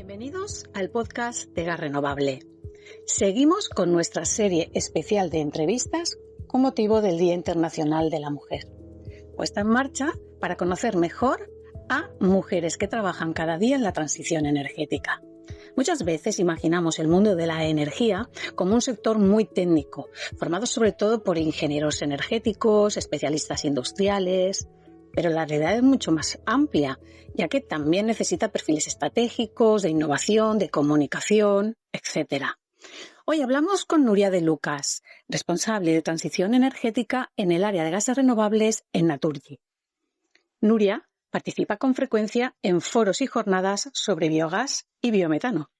Bienvenidos al podcast de Gas Renovable. Seguimos con nuestra serie especial de entrevistas con motivo del Día Internacional de la Mujer, puesta en marcha para conocer mejor a mujeres que trabajan cada día en la transición energética. Muchas veces imaginamos el mundo de la energía como un sector muy técnico, formado sobre todo por ingenieros energéticos, especialistas industriales, pero la realidad es mucho más amplia, ya que también necesita perfiles estratégicos, de innovación, de comunicación, etc. Hoy hablamos con Nuria de Lucas, responsable de transición energética en el área de gases renovables en Naturgy. Nuria participa con frecuencia en foros y jornadas sobre biogás y biometano,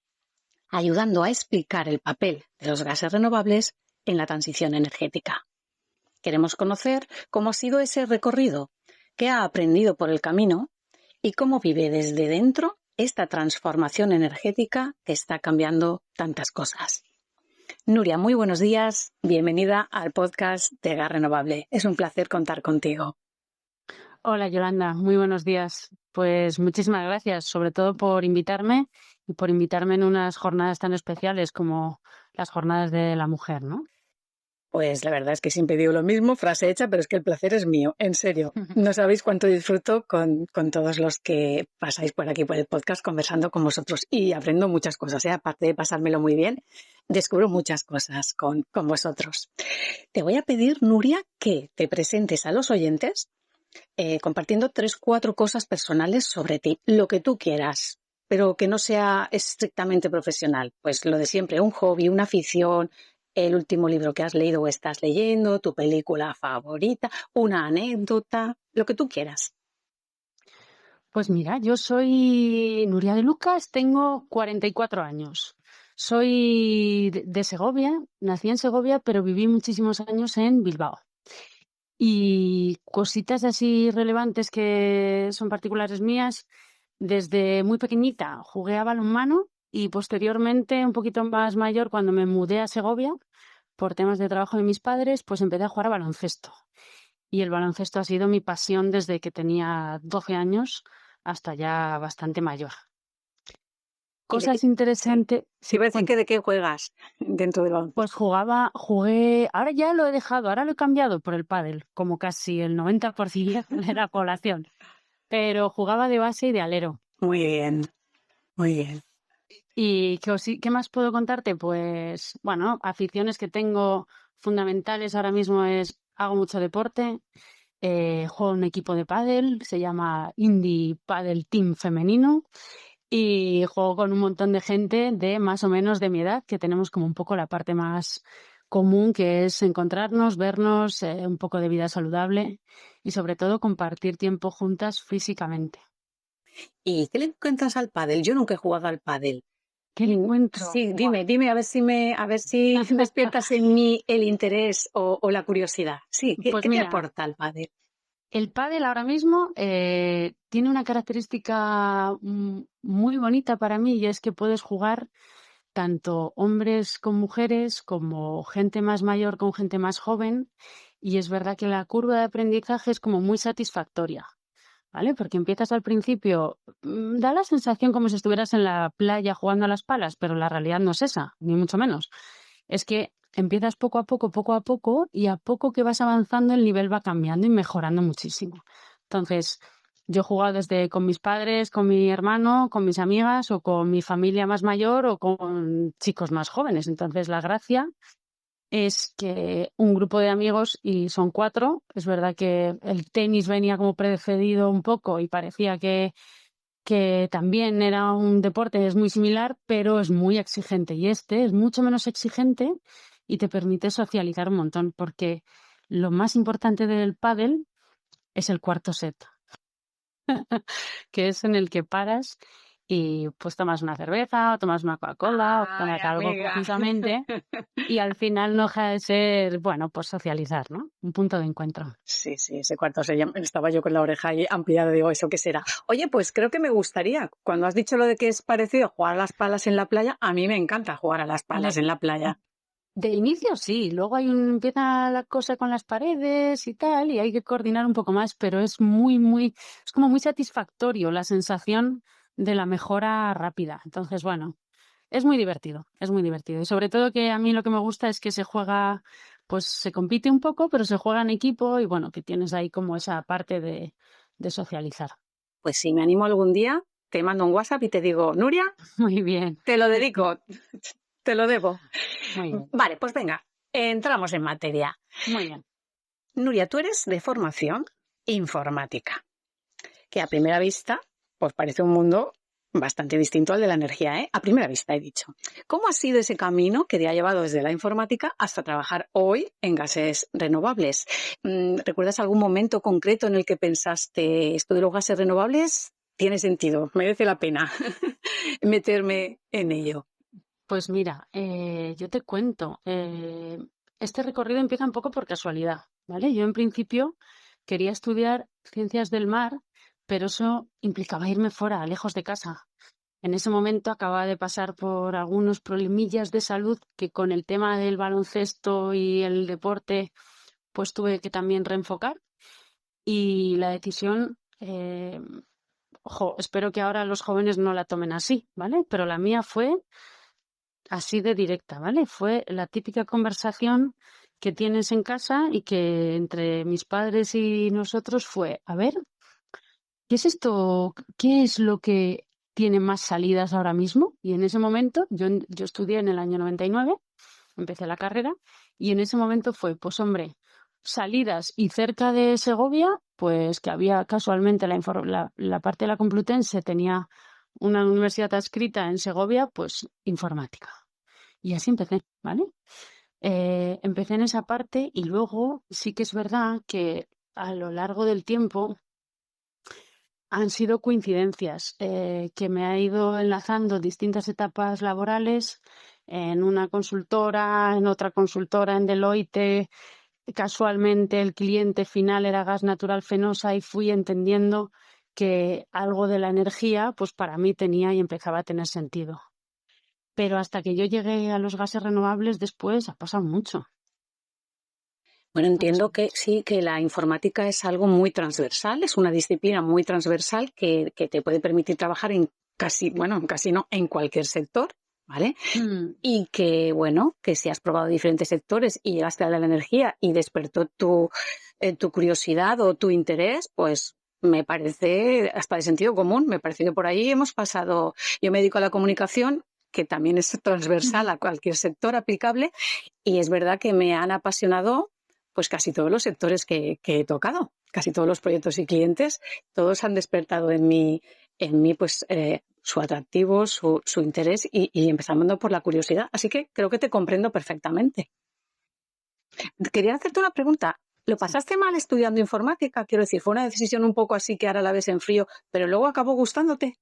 ayudando a explicar el papel de los gases renovables en la transición energética. Queremos conocer cómo ha sido ese recorrido, qué ha aprendido por el camino y cómo vive desde dentro esta transformación energética que está cambiando tantas cosas. Nuria, muy buenos días. Bienvenida al podcast de Gas Renovable. Es un placer contar contigo. Hola Yolanda, muy buenos días. Pues muchísimas gracias, sobre todo por invitarme y por invitarme en unas jornadas tan especiales como las jornadas de la mujer, ¿no? Pues la verdad es que siempre digo lo mismo, frase hecha, pero es que el placer es mío, en serio. No sabéis cuánto disfruto con todos los que pasáis por aquí por el podcast conversando con vosotros y aprendo muchas cosas, ¿eh? Aparte de pasármelo muy bien, descubro muchas cosas con vosotros. Te voy a pedir, Nuria, que te presentes a los oyentes compartiendo 3-4 cosas personales sobre ti, lo que tú quieras, pero que no sea estrictamente profesional. Pues lo de siempre, un hobby, una afición, el último libro que has leído o estás leyendo, tu película favorita, una anécdota, lo que tú quieras. Pues mira, yo soy Nuria de Lucas, tengo 44 años. Soy de Segovia, nací en Segovia, pero viví muchísimos años en Bilbao. Y cositas así relevantes que son particulares mías, desde muy pequeñita jugué a balonmano y posteriormente, un poquito más mayor, cuando me mudé a Segovia, por temas de trabajo de mis padres, pues empecé a jugar a baloncesto. Y el baloncesto ha sido mi pasión desde que tenía 12 años hasta ya bastante mayor. ¿Y de qué? Cosas interesantes. Sí, iba a decir que de qué juegas dentro del Pues baloncesto. jugué, ahora ya lo he dejado, ahora lo he cambiado por el pádel, como casi el 90% de la población. Pero jugaba de base y de alero. Muy bien, muy bien. ¿Y qué más puedo contarte? Pues, bueno, aficiones que tengo fundamentales ahora mismo hago mucho deporte, juego en un equipo de pádel, se llama Indie Padel Team Femenino, y juego con un montón de gente de más o menos de mi edad, que tenemos como un poco la parte más común, que es encontrarnos, vernos, un poco de vida saludable y sobre todo compartir tiempo juntas físicamente. ¿Y qué le encuentras al pádel? Yo nunca he jugado al pádel. ¿Qué le encuentro? Sí, Buah. dime, a ver si despiertas en mí el interés o la curiosidad. Sí, ¿qué, Pues qué te mira, aporta el pádel? el pádel ahora mismo tiene una característica muy bonita para mí, y es que puedes jugar tanto hombres con mujeres como gente más mayor con gente más joven, y es verdad que la curva de aprendizaje es como muy satisfactoria, ¿vale? Porque empiezas al principio, da la sensación como si estuvieras en la playa jugando a las palas, pero la realidad no es esa, ni mucho menos. Es que empiezas poco a poco, y a poco que vas avanzando el nivel va cambiando y mejorando muchísimo. Entonces, yo he jugado desde con mis padres, con mi hermano, con mis amigas o con mi familia más mayor o con chicos más jóvenes. Entonces, la gracia es que un grupo de amigos, y son 4, es verdad que el tenis venía como precedido un poco y parecía que también era un deporte, es muy similar, pero es muy exigente. Y este es mucho menos exigente y te permite socializar un montón, porque lo más importante del pádel es el cuarto set, que es en el que paras y pues tomas una cerveza o tomas una Coca-Cola o Ay, tomas algo amiga. concisamente, y al final no deja de ser, bueno, pues socializar, ¿no? Un punto de encuentro. Sí, sí, ese cuarto se llama. Estaba yo con la oreja ahí ampliada, digo, ¿eso qué será? Oye, pues creo que me gustaría. Cuando has dicho lo de que es parecido a jugar a las palas en la playa, a mí me encanta jugar a las palas Le- en la playa. De inicio sí, luego empieza la cosa con las paredes y tal, y hay que coordinar un poco más, pero es como muy satisfactorio la sensación de la mejora rápida. Entonces, bueno, es muy divertido, es muy divertido. Y sobre todo que a mí lo que me gusta es que se juega, pues se compite un poco, pero se juega en equipo y bueno, que tienes ahí como esa parte de socializar. Pues si me animo algún día, te mando un WhatsApp y te digo, Nuria, Muy bien, te lo dedico, te lo debo. muy bien, Vale, pues venga, entramos en materia. muy bien. Nuria, tú eres de formación informática, que a primera vista, pues parece un mundo bastante distinto al de la energía, ¿eh? A primera vista he dicho. ¿Cómo ha sido ese camino que te ha llevado desde la informática hasta trabajar hoy en gases renovables? ¿Recuerdas algún momento concreto en el que pensaste, esto de los gases renovables tiene sentido, merece la pena meterme en ello? Pues mira, yo te cuento, este recorrido empieza un poco por casualidad, ¿vale? Yo en principio quería estudiar ciencias del mar, pero eso implicaba irme fuera, lejos de casa. En ese momento acababa de pasar por algunos problemillas de salud que con el tema del baloncesto y el deporte, pues tuve que también reenfocar y la decisión, ojo, espero que ahora los jóvenes no la tomen así, ¿vale? Pero la mía fue así de directa, ¿vale? Fue la típica conversación que tienes en casa y que entre mis padres y nosotros fue, a ver, ¿qué es esto? ¿Qué es lo que tiene más salidas ahora mismo? Y en ese momento, yo estudié en el año 99, empecé la carrera, y en ese momento fue, pues hombre, salidas y cerca de Segovia, pues que había casualmente la parte de la Complutense tenía una universidad adscrita en Segovia, pues informática. Y así empecé, ¿vale? Empecé en esa parte y luego sí que es verdad que a lo largo del tiempo han sido coincidencias que me ha ido enlazando distintas etapas laborales en una consultora, en otra consultora, en Deloitte. Casualmente el cliente final era Gas Natural Fenosa y fui entendiendo que algo de la energía, pues para mí tenía y empezaba a tener sentido. Pero hasta que yo llegué a los gases renovables después ha pasado mucho. Bueno, Ha pasado entiendo que mucho. sí, que la informática es algo muy transversal, es una disciplina muy transversal que te puede permitir trabajar en casi, bueno, casi no, en cualquier sector, ¿vale? Mm, Y que, bueno, que si has probado diferentes sectores y llegaste a la energía y despertó tu curiosidad o tu interés, pues me parece hasta de sentido común. Me parece que por ahí hemos pasado. Yo me dedico a la comunicación, que también es transversal ujú. a cualquier sector aplicable, y es verdad que me han apasionado pues casi todos los sectores que he tocado, casi todos los proyectos y clientes, todos han despertado en mí pues su atractivo, su interés y empezando por la curiosidad. Así que creo que te comprendo perfectamente. Quería hacerte una pregunta. ¿Lo Sí. pasaste mal estudiando informática? Quiero decir, fue una decisión un poco así que ahora la ves en frío, pero luego acabó gustándote.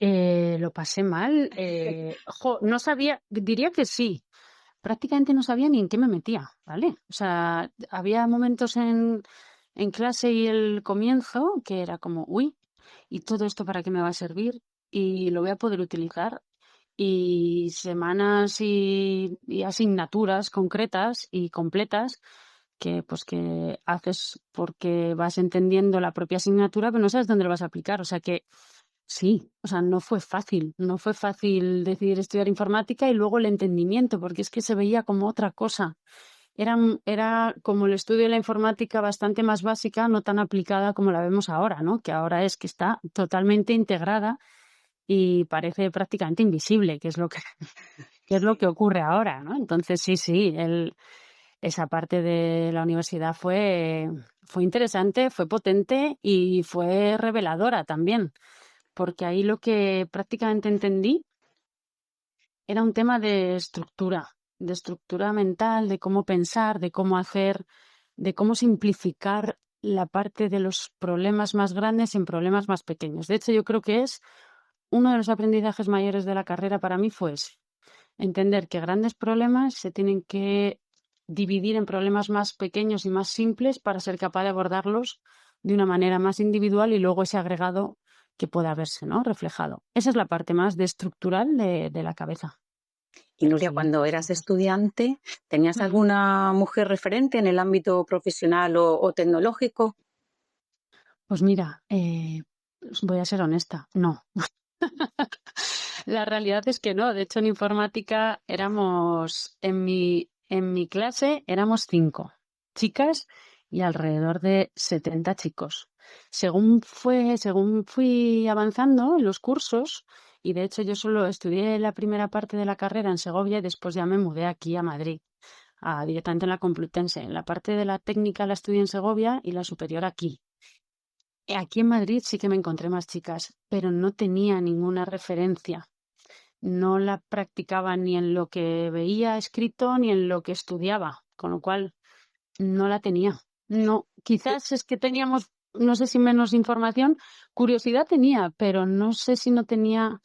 Lo pasé mal. No sabía, diría que sí. Prácticamente no sabía ni en qué me metía, ¿vale? O sea, había momentos en clase y el comienzo que era como, uy, ¿y todo esto para qué me va a servir? Y lo voy a poder utilizar. Y semanas y asignaturas concretas y completas que pues que haces porque vas entendiendo la propia asignatura, pero no sabes dónde lo vas a aplicar. O sea que sí, o sea, no fue fácil decidir estudiar informática y luego el entendimiento, porque es que se veía como otra cosa. Era como el estudio de la informática bastante más básica, no tan aplicada como la vemos ahora, ¿no? Que ahora es que está totalmente integrada y parece prácticamente invisible, que es lo que, que es lo que ocurre ahora, ¿no? Entonces, sí, sí, esa parte de la universidad fue interesante, fue potente y fue reveladora también, porque ahí lo que prácticamente entendí era un tema de estructura mental, de cómo pensar, de cómo hacer, de cómo simplificar la parte de los problemas más grandes en problemas más pequeños. De hecho, yo creo que es uno de los aprendizajes mayores de la carrera para mí fue ese, entender que grandes problemas se tienen que dividir en problemas más pequeños y más simples para ser capaz de abordarlos de una manera más individual y luego ese agregado que pueda verse, ¿no? Reflejado. Esa es la parte más de estructural de la cabeza. Y Pero Nuria, sí, cuando sí, eras sí. estudiante, ¿tenías Mm. alguna mujer referente en el ámbito profesional o tecnológico? Pues mira, voy a ser honesta, no. La realidad es que no. De hecho, en informática en mi clase éramos 5 chicas y alrededor de 70 chicos. Según fui avanzando en los cursos, y de hecho yo solo estudié la primera parte de la carrera en Segovia y después ya me mudé aquí a Madrid, directamente en la Complutense. La parte de la técnica la estudié en Segovia y la superior aquí. Aquí en Madrid sí que me encontré más chicas, pero no tenía ninguna referencia. No la practicaba ni en lo que veía escrito ni en lo que estudiaba, con lo cual no la tenía. No, quizás es que teníamos, no sé si menos información, curiosidad tenía, pero no sé si no tenía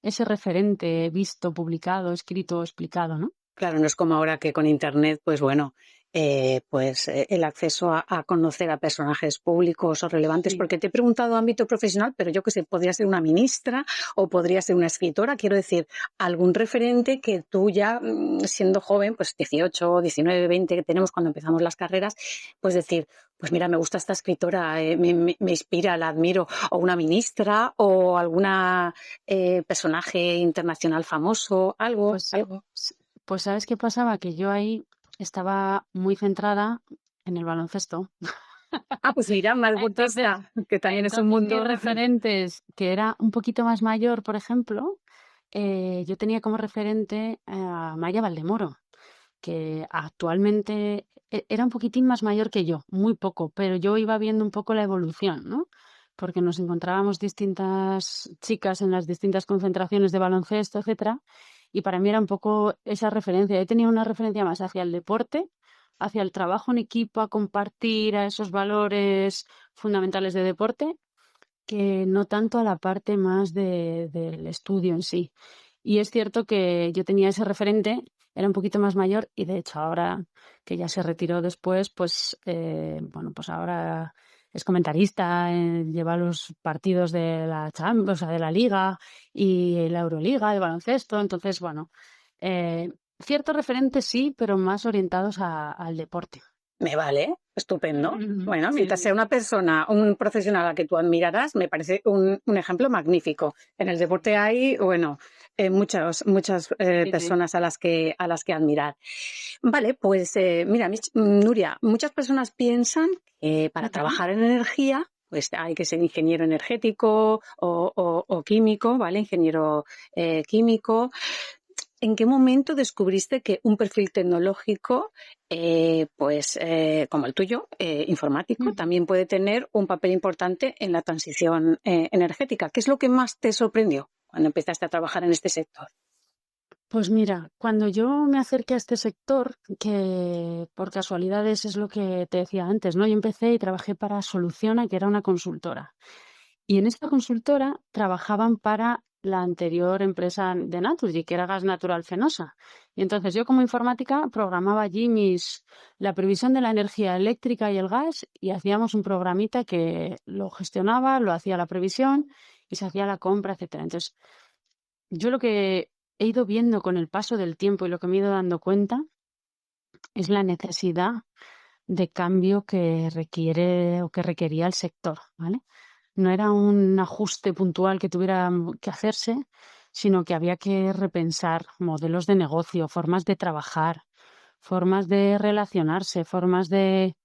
ese referente visto, publicado, escrito, explicado, ¿no? Claro, no es como ahora que con Internet, pues bueno, el acceso a conocer a personajes públicos o relevantes, Sí. porque te he preguntado ámbito profesional, pero yo que sé, podría ser una ministra o podría ser una escritora, quiero decir, algún referente que tú ya, siendo joven, pues 18, 19, 20, que tenemos cuando empezamos las carreras, pues decir, pues mira, me gusta esta escritora, me inspira, la admiro, o una ministra o alguna personaje internacional famoso, algo, Pues, algo. pues ¿sabes qué pasaba? Que yo ahí estaba muy centrada en el baloncesto. Ah, pues mira, más Entonces, deportista, que también es un mis mundo. referentes, que era un poquito más mayor, por ejemplo, yo tenía como referente a Maya Valdemoro, que actualmente era un poquitín más mayor que yo, muy poco, pero yo iba viendo un poco la evolución, ¿no? Porque nos encontrábamos distintas chicas en las distintas concentraciones de baloncesto, etcétera, y para mí era un poco esa referencia. Yo tenía una referencia más hacia el deporte, hacia el trabajo en equipo, a compartir, a esos valores fundamentales de deporte, que no tanto a la parte más del estudio en sí. Y es cierto que yo tenía ese referente, era un poquito más mayor y de hecho ahora que ya se retiró después, pues bueno, pues ahora es comentarista, lleva los partidos de la Champions, o sea, de la Liga y la Euroliga de baloncesto. Entonces, bueno, ciertos referentes sí, pero más orientados al deporte. Me vale, estupendo. Bueno, Sí, mientras sea sí. una persona, un profesional a que tú admirarás, me parece un ejemplo magnífico. En el deporte hay, bueno, muchas Sí, sí. personas a las que admirar. Vale, pues mira, Nuria, muchas personas piensan que para Ujú. trabajar en energía, pues hay que ser ingeniero energético o químico, ¿vale? Ingeniero químico. ¿En qué momento descubriste que un perfil tecnológico, como el tuyo, informático, Ujú. también puede tener un papel importante en la transición energética? ¿Qué es lo que más te sorprendió cuando empezaste a trabajar en este sector? Pues mira, cuando yo me acerqué a este sector, que por casualidades es lo que te decía antes, ¿no? Yo empecé y trabajé para Soluciona, que era una consultora. Y en esta consultora trabajaban para la anterior empresa de Naturgy, que era Gas Natural Fenosa. Y entonces yo como informática programaba allí la previsión de la energía eléctrica y el gas y hacíamos un programita que lo gestionaba, lo hacía la previsión y se hacía la compra, etcétera. Entonces, yo lo que he ido viendo con el paso del tiempo y lo que me he ido dando cuenta es la necesidad de cambio que requiere o que requería el sector, ¿vale? No era un ajuste puntual que tuviera que hacerse, sino que había que repensar modelos de negocio, formas de trabajar, formas de relacionarse, formas de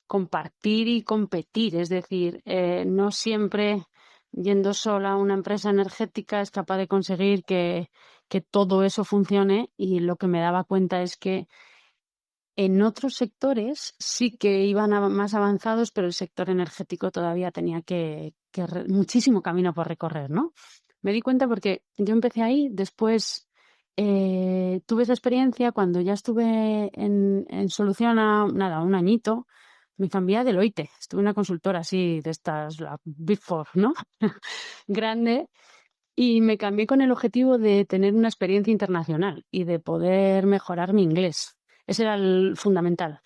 compartir y competir. Es decir, no siempre yendo sola a una empresa energética es capaz de conseguir que todo eso funcione, y lo que me daba cuenta es que en otros sectores sí que iban más avanzados, pero el sector energético todavía tenía muchísimo camino por recorrer, ¿no? Me di cuenta porque yo empecé ahí, después tuve esa experiencia cuando ya estuve en Soluciona, nada, un añito, me cambié a Deloitte, estuve en una consultora así de estas, la Big Four, ¿no? Grande, y me cambié con el objetivo de tener una experiencia internacional y de poder mejorar mi inglés. Ese era el fundamental.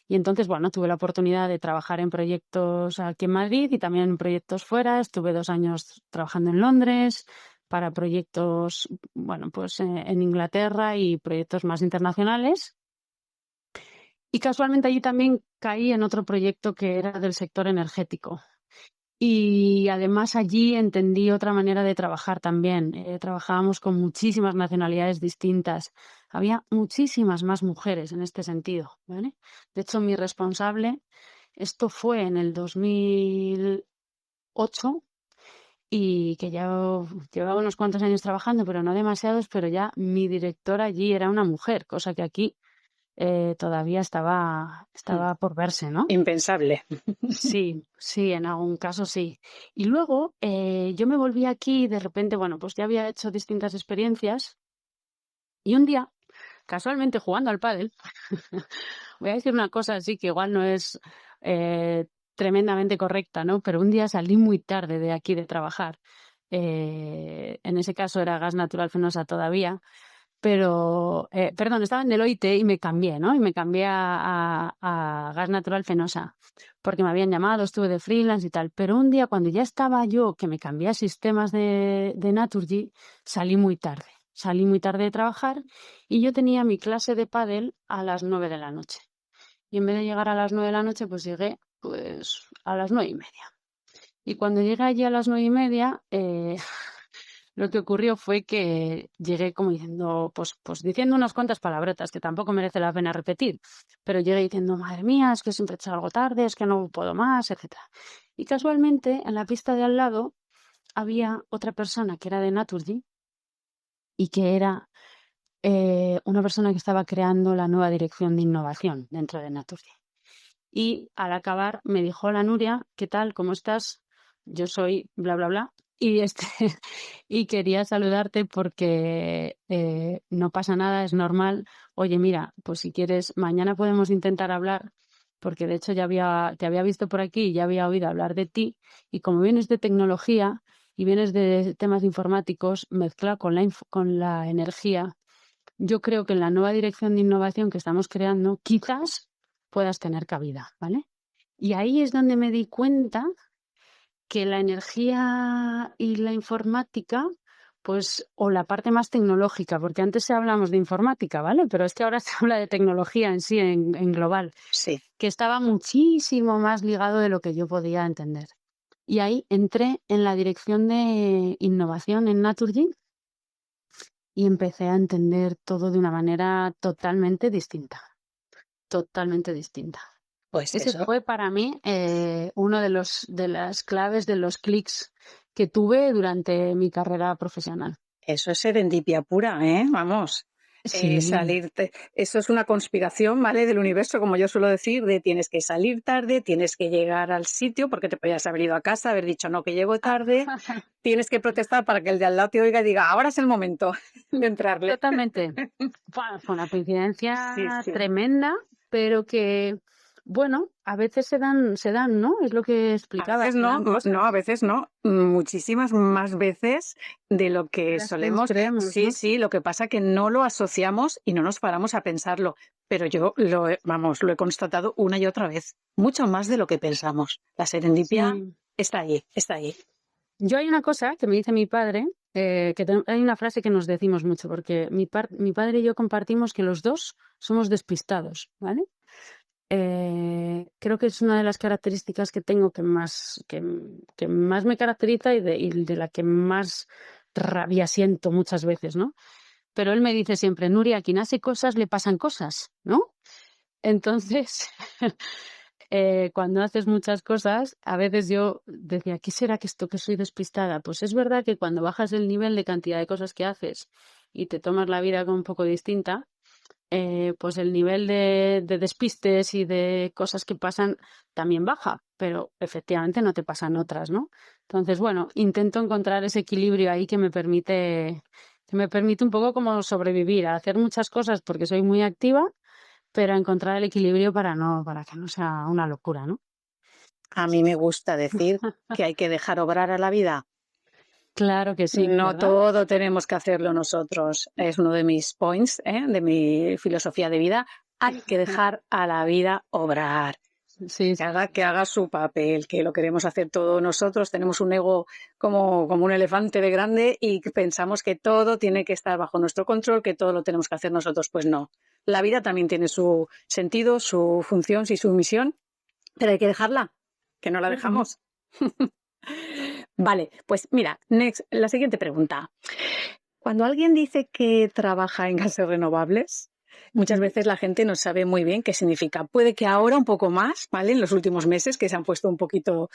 Y entonces, bueno, tuve la oportunidad de trabajar en proyectos aquí en Madrid y también en proyectos fuera. Estuve 2 años trabajando en Londres para proyectos, bueno, pues en Inglaterra y proyectos más internacionales. Y casualmente allí también caí en otro proyecto que era del sector energético. Y además allí entendí otra manera de trabajar también. Trabajábamos con muchísimas nacionalidades distintas. Había muchísimas más mujeres en este sentido, ¿vale? De hecho, mi responsable, esto fue en el 2008 y que ya llevaba unos cuantos años trabajando, pero no demasiados, pero ya mi directora allí era una mujer, cosa que aquí todavía estaba por verse, ¿no? Impensable. Sí, sí, en algún caso sí. Y luego yo me volví aquí y de repente, bueno, pues ya había hecho distintas experiencias y un día, casualmente jugando al pádel, voy a decir una cosa así que igual no es eh, tremendamente correcta, ¿no? Pero un día salí muy tarde de aquí de trabajar. En ese caso era Gas Natural Fenosa todavía. Pero, perdón, estaba en Deloitte y me cambié, ¿no? Y me cambié a Gas Natural Fenosa, porque me habían llamado, estuve de freelance y tal. Pero un día, cuando ya estaba yo, que me cambié a sistemas de Naturgy, salí muy tarde. Salí muy tarde de trabajar y yo tenía mi clase de pádel a las 9 de la noche. Y en vez de llegar a las 9 de la noche, pues llegué pues a las 9:30. Y cuando llegué allí a las 9:30, lo que ocurrió fue que llegué como diciendo, pues diciendo unas cuantas palabretas que tampoco merece la pena repetir, pero llegué diciendo, madre mía, es que siempre salgo tarde, es que no puedo más, etcétera. Y casualmente en la pista de al lado había otra persona que era de Naturgy y que era una persona que estaba creando la nueva dirección de innovación dentro de Naturgy. Y al acabar me dijo, hola Nuria, ¿qué tal? ¿Cómo estás? Yo soy bla, bla, bla. Y, y quería saludarte porque no pasa nada, es normal. Oye, mira, pues si quieres, mañana podemos intentar hablar, porque de hecho te había visto por aquí y ya había oído hablar de ti. Y como vienes de tecnología y vienes de temas informáticos, mezclado con con la energía, yo creo que en la nueva dirección de innovación que estamos creando, quizás puedas tener cabida, ¿vale? Y ahí es donde me di cuenta que la energía y la informática, pues, o la parte más tecnológica, porque antes hablamos de informática, ¿vale? Pero es que ahora se habla de tecnología en sí, en global, Sí. que estaba muchísimo más ligado de lo que yo podía entender. Y ahí entré en la dirección de innovación en Naturgy y empecé a entender todo de una manera totalmente distinta, totalmente distinta. Pues Ese eso, fue para mí uno de las claves de los clics que tuve durante mi carrera profesional. eso es serendipia pura, ¿eh? Vamos. Sí, Salirte, eso es una conspiración, ¿vale? Del universo, como yo suelo decir, de tienes que salir tarde, tienes que llegar al sitio porque te podías haber ido a casa, haber dicho no que llego tarde, tienes que protestar para que el de al lado te oiga y diga, ahora es el momento de entrarle. totalmente. Fue una Sí, coincidencia sí. tremenda, pero que, bueno, a veces se dan, ¿no? Es lo que A veces explicabas, se no, dan no, a cosas veces no, muchísimas más veces de lo de que las que nos solemos. creemos, Sí, ¿no? sí, lo que pasa que no lo asociamos y no nos paramos a pensarlo, pero yo lo he constatado una y otra vez, mucho más de lo que pensamos. La serendipia Sí. está allí, está allí. Yo hay una cosa que me dice mi padre, hay una frase que nos decimos mucho, porque mi padre y yo compartimos que los dos somos despistados, ¿vale? Creo que es una de las características que tengo que más me caracteriza y de la que más rabia siento muchas veces, ¿no? Pero él me dice siempre, Nuria, a quien hace cosas le pasan cosas, ¿no? Entonces, cuando haces muchas cosas, a veces yo decía, ¿qué será que esto que soy despistada? Pues es verdad que cuando bajas el nivel de cantidad de cosas que haces y te tomas la vida como un poco distinta, pues el nivel de despistes y de cosas que pasan también baja, pero efectivamente no te pasan otras, ¿no? Entonces, bueno, intento encontrar ese equilibrio ahí que me permite un poco como sobrevivir, a hacer muchas cosas porque soy muy activa, pero a encontrar el equilibrio para que no sea una locura, ¿no? A mí me gusta decir que hay que dejar obrar a la vida. Claro que sí, No ¿verdad? todo tenemos que hacerlo nosotros. Es uno de mis points, de mi filosofía de vida. Hay que dejar a la vida obrar. Sí, Que sí, haga, sí. que haga su papel, que lo queremos hacer todo nosotros. Tenemos un ego como un elefante de grande y que pensamos que todo tiene que estar bajo nuestro control, que todo lo tenemos que hacer nosotros. Pues no. La vida también tiene su sentido, su función y su misión, pero hay que dejarla, que no la Ujú. dejamos. Vale, pues mira, la siguiente pregunta. Cuando alguien dice que trabaja en gases renovables, muchas Ujú. veces la gente no sabe muy bien qué significa. Puede que ahora un poco más, ¿vale? En los últimos meses que se han puesto un poquito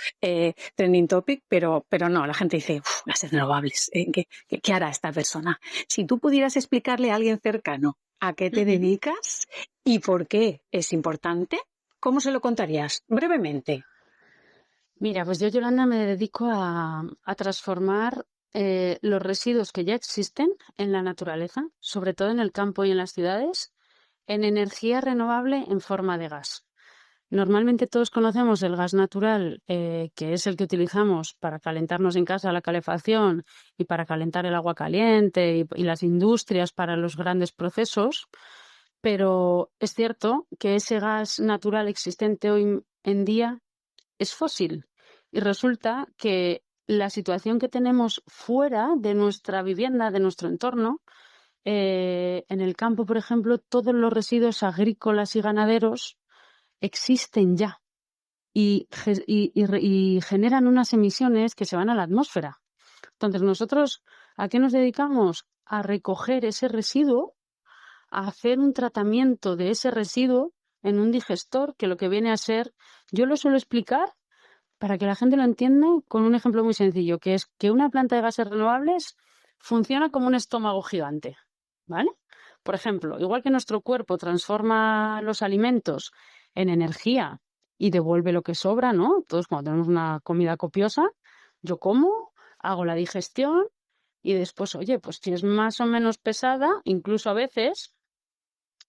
trending topic, pero no, la gente dice, "Uf, gases renovables, ¿qué hará esta persona?". Si tú pudieras explicarle a alguien cercano a qué te Ujú. dedicas y por qué es importante, ¿cómo se lo contarías? Brevemente. Mira, pues yo, Yolanda, me dedico a transformar los residuos que ya existen en la naturaleza, sobre todo en el campo y en las ciudades, en energía renovable en forma de gas. Normalmente todos conocemos el gas natural, que es el que utilizamos para calentarnos en casa, la calefacción, y para calentar el agua caliente y las industrias para los grandes procesos, pero es cierto que ese gas natural existente hoy en día es fósil. Y resulta que la situación que tenemos fuera de nuestra vivienda, de nuestro entorno, en el campo, por ejemplo, todos los residuos agrícolas y ganaderos existen ya y generan unas emisiones que se van a la atmósfera. Entonces, nosotros, ¿a qué nos dedicamos? A recoger ese residuo, a hacer un tratamiento de ese residuo en un digestor, que lo que viene a ser, yo lo suelo explicar para que la gente lo entienda con un ejemplo muy sencillo, que es que una planta de gases renovables funciona como un estómago gigante, ¿vale? Por ejemplo, igual que nuestro cuerpo transforma los alimentos en energía y devuelve lo que sobra, ¿no? Todos cuando tenemos una comida copiosa, yo como, hago la digestión y después, oye, pues si es más o menos pesada, incluso a veces,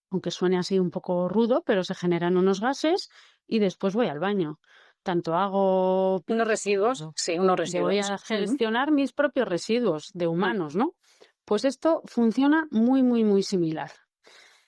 aunque suene así un poco rudo, pero se generan unos gases y después voy al baño. Tanto hago Unos residuos, sí, unos voy residuos. a gestionar mis propios residuos de Mm. humanos, ¿no? Pues esto funciona muy, muy, muy similar.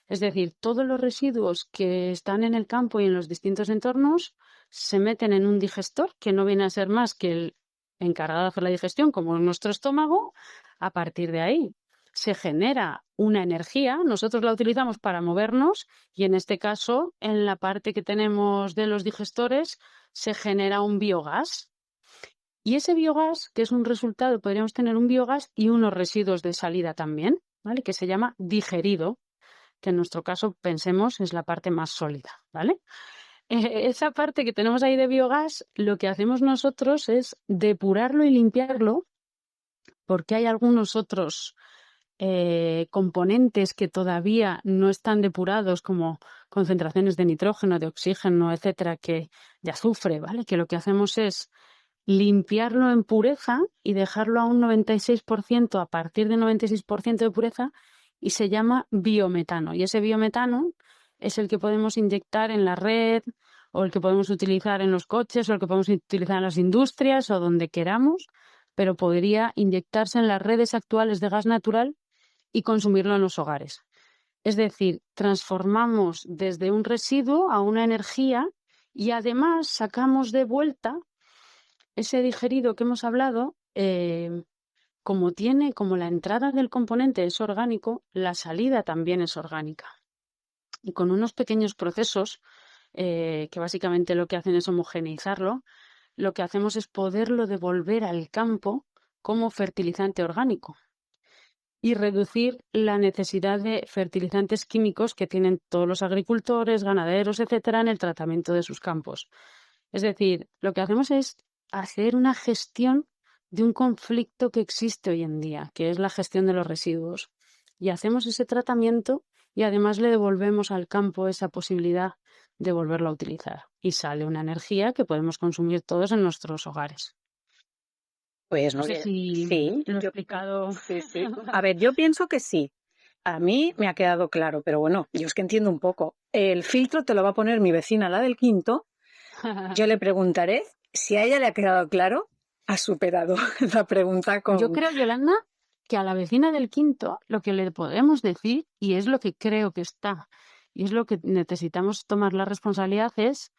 Es decir, todos los residuos que están en el campo y en los distintos entornos se meten en un digestor que no viene a ser más que el encargado de hacer la digestión, como nuestro estómago. A partir de ahí se genera una energía, nosotros la utilizamos para movernos y en este caso, en la parte que tenemos de los digestores, se genera un biogás. Y ese biogás, que es un resultado, podríamos tener un biogás y unos residuos de salida también, ¿vale? Que se llama digerido, que en nuestro caso pensemos es la parte más sólida, ¿vale? Esa parte que tenemos ahí de biogás, lo que hacemos nosotros es depurarlo y limpiarlo, porque hay algunos otros componentes que todavía no están depurados, como concentraciones de nitrógeno, de oxígeno, etcétera, de azufre, ¿vale? Que lo que hacemos es limpiarlo en pureza y dejarlo a un 96%, a partir de 96% de pureza, y se llama biometano. Y ese biometano es el que podemos inyectar en la red, o el que podemos utilizar en los coches, o el que podemos utilizar en las industrias, o donde queramos, pero podría inyectarse en las redes actuales de gas natural y consumirlo en los hogares. Es decir, transformamos desde un residuo a una energía y además sacamos de vuelta ese digerido que hemos hablado, como la entrada del componente es orgánico, la salida también es orgánica. Y con unos pequeños procesos, que básicamente lo que hacen es homogeneizarlo, lo que hacemos es poderlo devolver al campo como fertilizante orgánico y reducir la necesidad de fertilizantes químicos que tienen todos los agricultores, ganaderos, etcétera, en el tratamiento de sus campos. Es decir, lo que hacemos es hacer una gestión de un conflicto que existe hoy en día, que es la gestión de los residuos. Y hacemos ese tratamiento y además le devolvemos al campo esa posibilidad de volverlo a utilizar. Y sale una energía que podemos consumir todos en nuestros hogares. Pues No no, sé si sí, lo he yo explicado. sí, sí. A ver, yo pienso que sí. A mí me ha quedado claro, pero bueno, yo es que entiendo un poco. El filtro te lo va a poner mi vecina, la del quinto. Yo le preguntaré si a ella le ha quedado claro. Ha superado la pregunta Yo con... creo, Yolanda, que a la vecina del quinto lo que le podemos decir, y es lo que creo que está, y es lo que necesitamos tomar la responsabilidad, es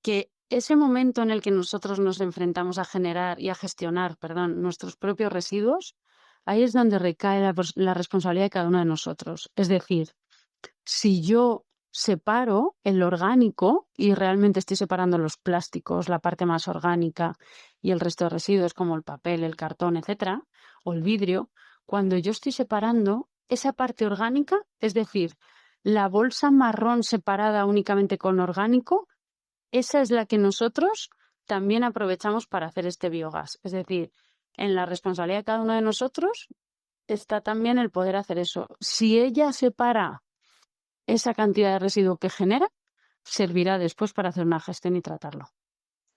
que ese momento en el que nosotros nos enfrentamos a generar y a gestionar, perdón, nuestros propios residuos, ahí es donde recae la responsabilidad de cada uno de nosotros. Es decir, si yo separo el orgánico y realmente estoy separando los plásticos, la parte más orgánica y el resto de residuos como el papel, el cartón, etcétera, o el vidrio, cuando yo estoy separando esa parte orgánica, es decir, la bolsa marrón separada únicamente con orgánico, esa es la que nosotros también aprovechamos para hacer este biogás. Es decir, en la responsabilidad de cada uno de nosotros está también el poder hacer eso. Si ella separa esa cantidad de residuo que genera, servirá después para hacer una gestión y tratarlo.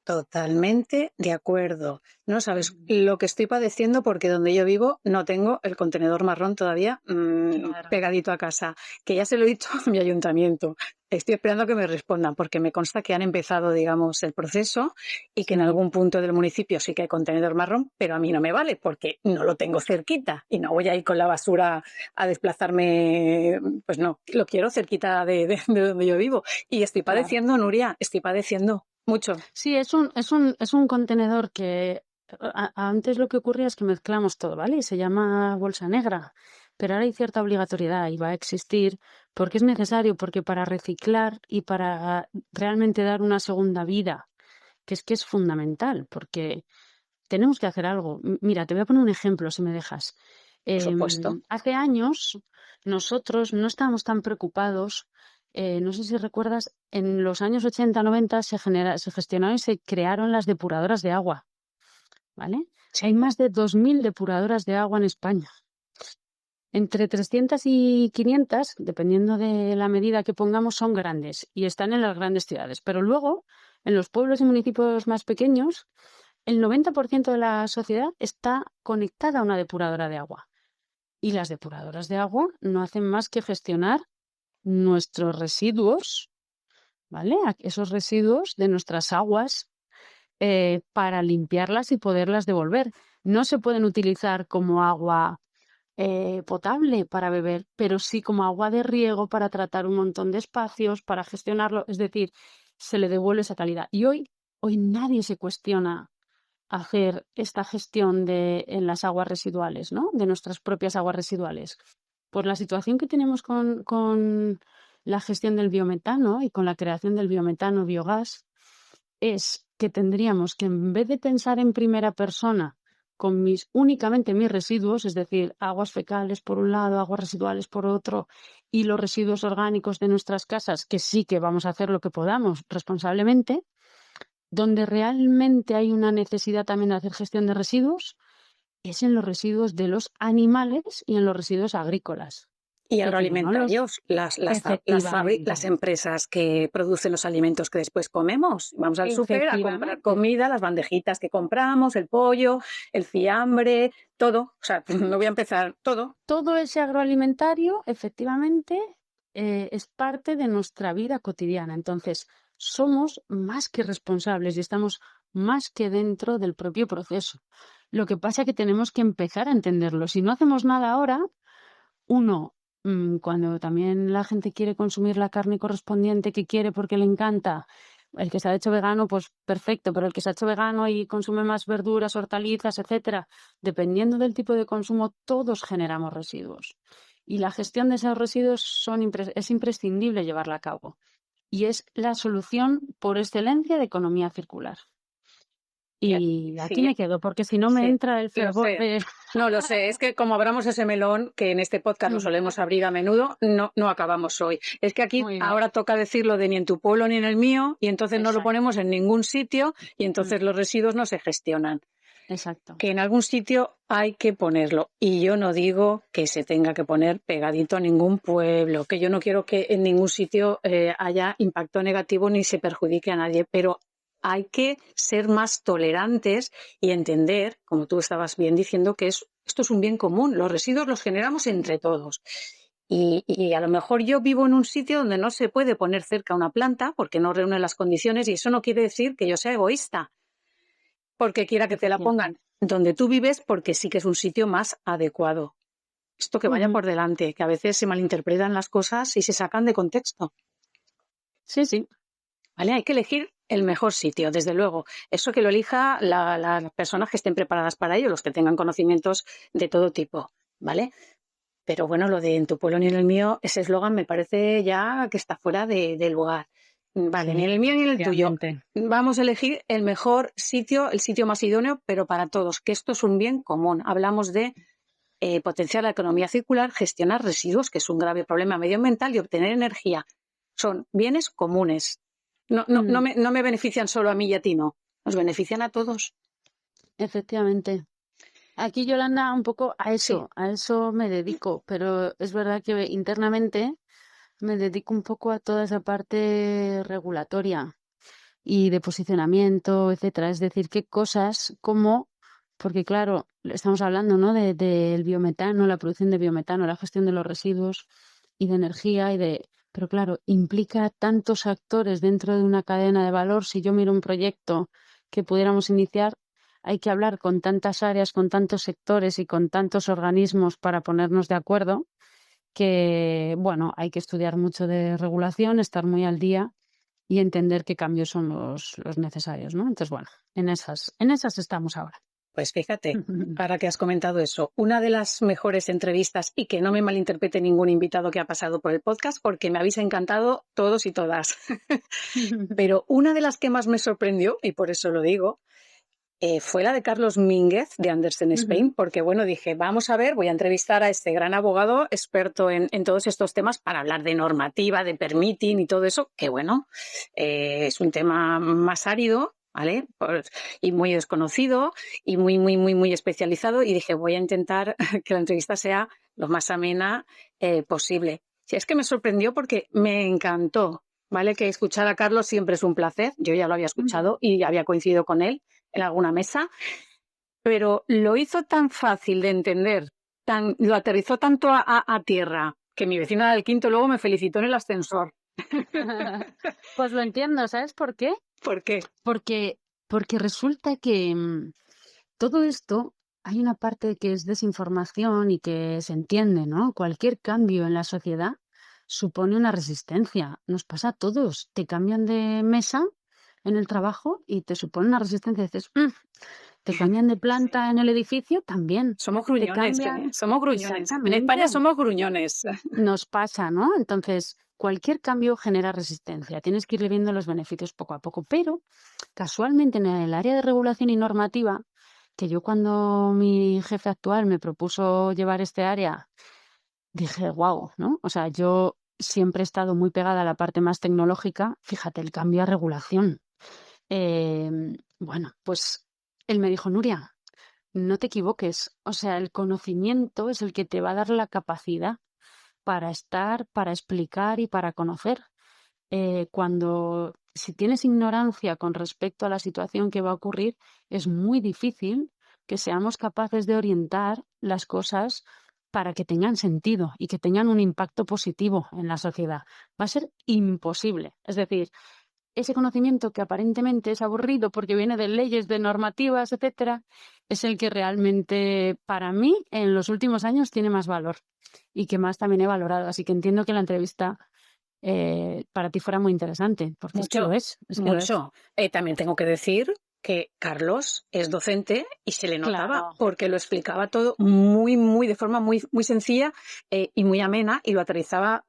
Totalmente de acuerdo. No sabes lo que estoy padeciendo porque donde yo vivo no tengo el contenedor marrón todavía Claro. pegadito a casa, que ya se lo he dicho a mi ayuntamiento. Estoy esperando que me respondan porque me consta que han empezado, digamos, el proceso y que en Sí. algún punto del municipio sí que hay contenedor marrón, pero a mí no me vale porque no lo tengo cerquita y no voy a ir con la basura a desplazarme. Pues no, lo quiero cerquita de donde yo vivo. Y estoy Claro. padeciendo, Nuria, estoy padeciendo mucho. Sí, es un contenedor que antes lo que ocurría es que mezclamos todo, ¿vale? Y se llama bolsa negra, pero ahora hay cierta obligatoriedad y va a existir porque es necesario, porque para reciclar y para realmente dar una segunda vida, que es fundamental, porque tenemos que hacer algo. Mira, te voy a poner un ejemplo, si me dejas. Por supuesto. Hace años nosotros no estábamos tan preocupados. No sé si recuerdas, en los años 80, 90 se gestionaron y se crearon las depuradoras de agua, ¿vale? Hay Sí. más de 2.000 depuradoras de agua en España. Entre 300 y 500, dependiendo de la medida que pongamos, son grandes y están en las grandes ciudades. Pero luego, en los pueblos y municipios más pequeños, el 90% de la sociedad está conectada a una depuradora de agua. Y las depuradoras de agua no hacen más que gestionar nuestros residuos, ¿vale? Esos residuos de nuestras aguas para limpiarlas y poderlas devolver. No se pueden utilizar como agua potable para beber, pero sí como agua de riego para tratar un montón de espacios, para gestionarlo. Es decir, se le devuelve esa calidad. Y hoy nadie se cuestiona hacer esta gestión en las aguas residuales, ¿no? De nuestras propias aguas residuales. Por la situación que tenemos con la gestión del biometano y con la creación del biometano, biogás, es que tendríamos que, en vez de pensar en primera persona con únicamente mis residuos, es decir, aguas fecales por un lado, aguas residuales por otro, y los residuos orgánicos de nuestras casas, que sí que vamos a hacer lo que podamos responsablemente, donde realmente hay una necesidad también de hacer gestión de residuos es en los residuos de los animales y en los residuos agrícolas, Y que como no los agroalimentarios, las efectivamente, empresas que producen los alimentos que después comemos. Vamos al súper a comprar efectivamente, comida, las bandejitas que compramos, el pollo, el fiambre, todo. O sea, no voy a empezar todo. todo ese agroalimentario efectivamente es parte de nuestra vida cotidiana. Entonces, somos más que responsables y estamos más que dentro del propio proceso. Lo que pasa es que tenemos que empezar a entenderlo. Si no hacemos nada ahora, uno, cuando también la gente quiere consumir la carne correspondiente que quiere porque le encanta, el que se ha hecho vegano, pues perfecto, pero el que se ha hecho vegano y consume más verduras, hortalizas, etcétera, dependiendo del tipo de consumo, todos generamos residuos. Y la gestión de esos residuos es imprescindible llevarla a cabo. Y es la solución por excelencia de economía circular. Y aquí Sí, me quedo, porque si no me sí, entra el lo fervor sé. de... No lo sé, es que como abramos ese melón, que en este podcast lo solemos abrir a menudo, no acabamos hoy. Es que aquí Muy bien, ahora toca decirlo de ni en tu pueblo ni en el mío, y entonces no lo exacto. ponemos en ningún sitio, y Mm, entonces los residuos no se gestionan. exacto. Que en algún sitio hay que ponerlo. Y yo no digo que se tenga que poner pegadito a ningún pueblo, que yo no quiero que en ningún sitio haya impacto negativo ni se perjudique a nadie, pero hay que ser más tolerantes y entender, como tú estabas bien diciendo, que esto es un bien común. Los residuos los generamos entre todos. Y a lo mejor yo vivo en un sitio donde no se puede poner cerca una planta porque no reúne las condiciones y eso no quiere decir que yo sea egoísta porque quiera que te la pongan Efectivamente. donde tú vives, porque sí que es un sitio más adecuado. Esto que vaya Ujú. por delante, que a veces se malinterpretan las cosas y se sacan de contexto. Sí, sí, ¿Vale? Hay que elegir el mejor sitio, desde luego. Eso que lo elija las personas que estén preparadas para ello, los que tengan conocimientos de todo tipo. ¿Vale? Pero bueno, lo de en tu pueblo ni en el mío, ese eslogan me parece ya que está fuera de lugar. Vale, ni en Sí, el mío ni en el tuyo. efectivamente. Vamos a elegir el mejor sitio, el sitio más idóneo, pero para todos, que esto es un bien común. Hablamos de potenciar la economía circular, gestionar residuos, que es un grave problema medioambiental, y obtener energía. Son bienes comunes. Mm, No me benefician solo a mí y a ti, no. Nos benefician a todos. efectivamente. Aquí, Yolanda, un poco Sí. a eso me dedico, pero es verdad que internamente me dedico un poco a toda esa parte regulatoria y de posicionamiento, etcétera. Es decir, qué cosas, cómo, porque claro, estamos hablando, ¿no? Del biometano, la producción de biometano, la gestión de los residuos y de energía pero claro, implica tantos actores dentro de una cadena de valor. Si yo miro un proyecto que pudiéramos iniciar, hay que hablar con tantas áreas, con tantos sectores y con tantos organismos para ponernos de acuerdo que, bueno, hay que estudiar mucho de regulación, estar muy al día y entender qué cambios son los necesarios, ¿no? Entonces, bueno, en esas estamos ahora. Pues fíjate, ahora que has comentado eso, una de las mejores entrevistas, y que no me malinterprete ningún invitado que ha pasado por el podcast, porque me habéis encantado todos y todas, pero una de las que más me sorprendió, y por eso lo digo, fue la de Carlos Mínguez de Andersen Ujú. Spain, porque bueno, dije, vamos a ver, voy a entrevistar a este gran abogado experto en todos estos temas para hablar de normativa, de permitting y todo eso, que bueno, es un tema más árido, ¿vale? Y muy desconocido y muy especializado, y dije, voy a intentar que la entrevista sea lo más amena posible. Si es que me sorprendió porque me encantó, ¿vale? Que escuchar a Carlos siempre es un placer, yo ya lo había Ujú. escuchado y había coincidido con él en alguna mesa, pero lo hizo tan fácil de entender, lo aterrizó tanto a tierra, que mi vecina del quinto luego me felicitó en el ascensor. Pues lo entiendo, ¿sabes por qué? ¿Por qué? Porque, porque resulta que todo esto hay una parte que es desinformación y que se entiende, ¿no? Cualquier cambio en la sociedad supone una resistencia. Nos pasa a todos. Te cambian de mesa en el trabajo y te supone una resistencia. Dices, "Mm". Te cambian de Sí. planta en el edificio también. Somos Te gruñones, ¿eh? cambian. Somos gruñones. En Exactamente. España somos gruñones. Nos pasa, ¿no? Entonces, cualquier cambio genera resistencia. Tienes que irle viendo los beneficios poco a poco. Pero, casualmente, en el área de regulación y normativa, que yo cuando mi jefe actual me propuso llevar este área, dije, wow, ¿no? O sea, yo siempre he estado muy pegada a la parte más tecnológica. Fíjate, el cambio a regulación. Bueno, pues él me dijo, Nuria, no te equivoques. O sea, el conocimiento es el que te va a dar la capacidad para estar, para explicar y para conocer. Si tienes ignorancia con respecto a la situación que va a ocurrir, es muy difícil que seamos capaces de orientar las cosas para que tengan sentido y que tengan un impacto positivo en la sociedad. Va a ser imposible. Es decir, ese conocimiento que aparentemente es aburrido porque viene de leyes, de normativas, etcétera, es el que realmente para mí en los últimos años tiene más valor y que más también he valorado. Así que entiendo que la entrevista para ti fuera muy interesante, porque es que lo Mucho, es que lo es. mucho. También tengo que decir que Carlos es docente y se le notaba Claro. porque lo explicaba todo de forma muy sencilla y muy amena, y lo aterrizaba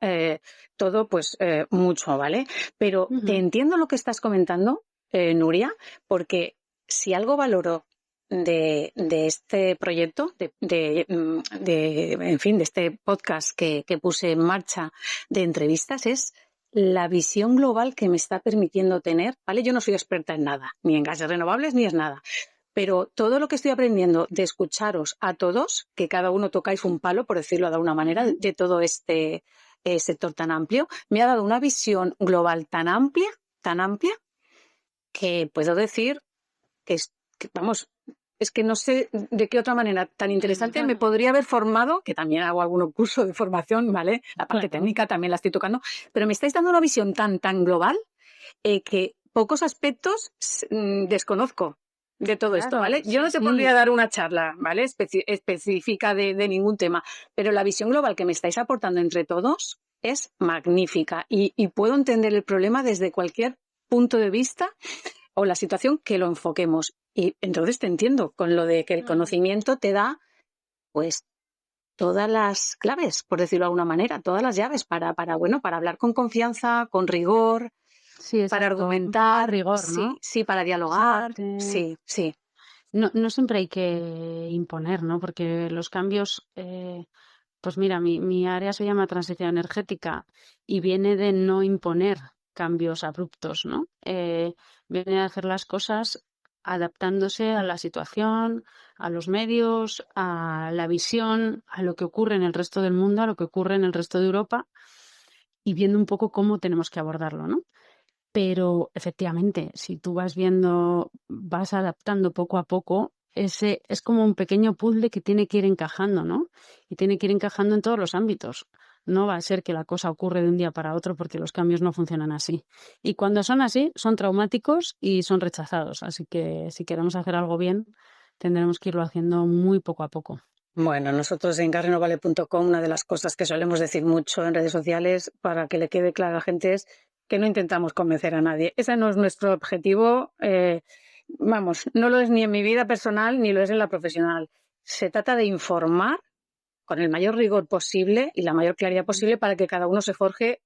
todo pues mucho, ¿vale? Pero te Ujú. entiendo lo que estás comentando, Nuria, porque si algo valoro de este proyecto, en fin, de este podcast que puse en marcha de entrevistas, es la visión global que me está permitiendo tener, ¿vale? Yo no soy experta en nada, ni en gases renovables, ni es nada. Pero todo lo que estoy aprendiendo de escucharos a todos, que cada uno tocáis un palo, por decirlo de alguna manera, Ujú. de todo este sector tan amplio, me ha dado una visión global tan amplia, que puedo decir vamos, es que no sé de qué otra manera tan interesante me podría haber formado, que también hago algún curso de formación, ¿vale? La parte Claro. técnica también la estoy tocando, pero me estáis dando una visión tan global que pocos aspectos desconozco de todo esto, Claro, ¿vale? Yo sí, no te podría sí. dar una charla, ¿vale? Específica de ningún tema, pero la visión global que me estáis aportando entre todos es magnífica, y puedo entender el problema desde cualquier punto de vista o la situación que lo enfoquemos. Y entonces te entiendo con lo de que el Mm. conocimiento te da, pues, todas las claves, por decirlo de alguna manera, todas las llaves para hablar con confianza, con rigor, Sí, para exacto. Un poco de argumentar, rigor, sí, ¿no? sí, para Esa dialogar, parte sí, sí. no siempre hay que imponer, ¿no? Porque los cambios, pues mira, mi área se llama transición energética y viene de no imponer cambios abruptos, ¿no? Viene de hacer las cosas adaptándose a la situación, a los medios, a la visión, a lo que ocurre en el resto del mundo, a lo que ocurre en el resto de Europa y viendo un poco cómo tenemos que abordarlo, ¿no? Pero efectivamente, si tú vas viendo, vas adaptando poco a poco, ese es como un pequeño puzzle que tiene que ir encajando, ¿no? Y tiene que ir encajando en todos los ámbitos. No va a ser que la cosa ocurre de un día para otro porque los cambios no funcionan así. Y cuando son así, son traumáticos y son rechazados. Así que si queremos hacer algo bien, tendremos que irlo haciendo muy poco a poco. Bueno, nosotros en garrenovale.com una de las cosas que solemos decir mucho en redes sociales para que le quede claro a la gente es que no intentamos convencer a nadie. Ese no es nuestro objetivo. Vamos, no lo es ni en mi vida personal ni lo es en la profesional. Se trata de informar con el mayor rigor posible y la mayor claridad posible para que cada uno se forje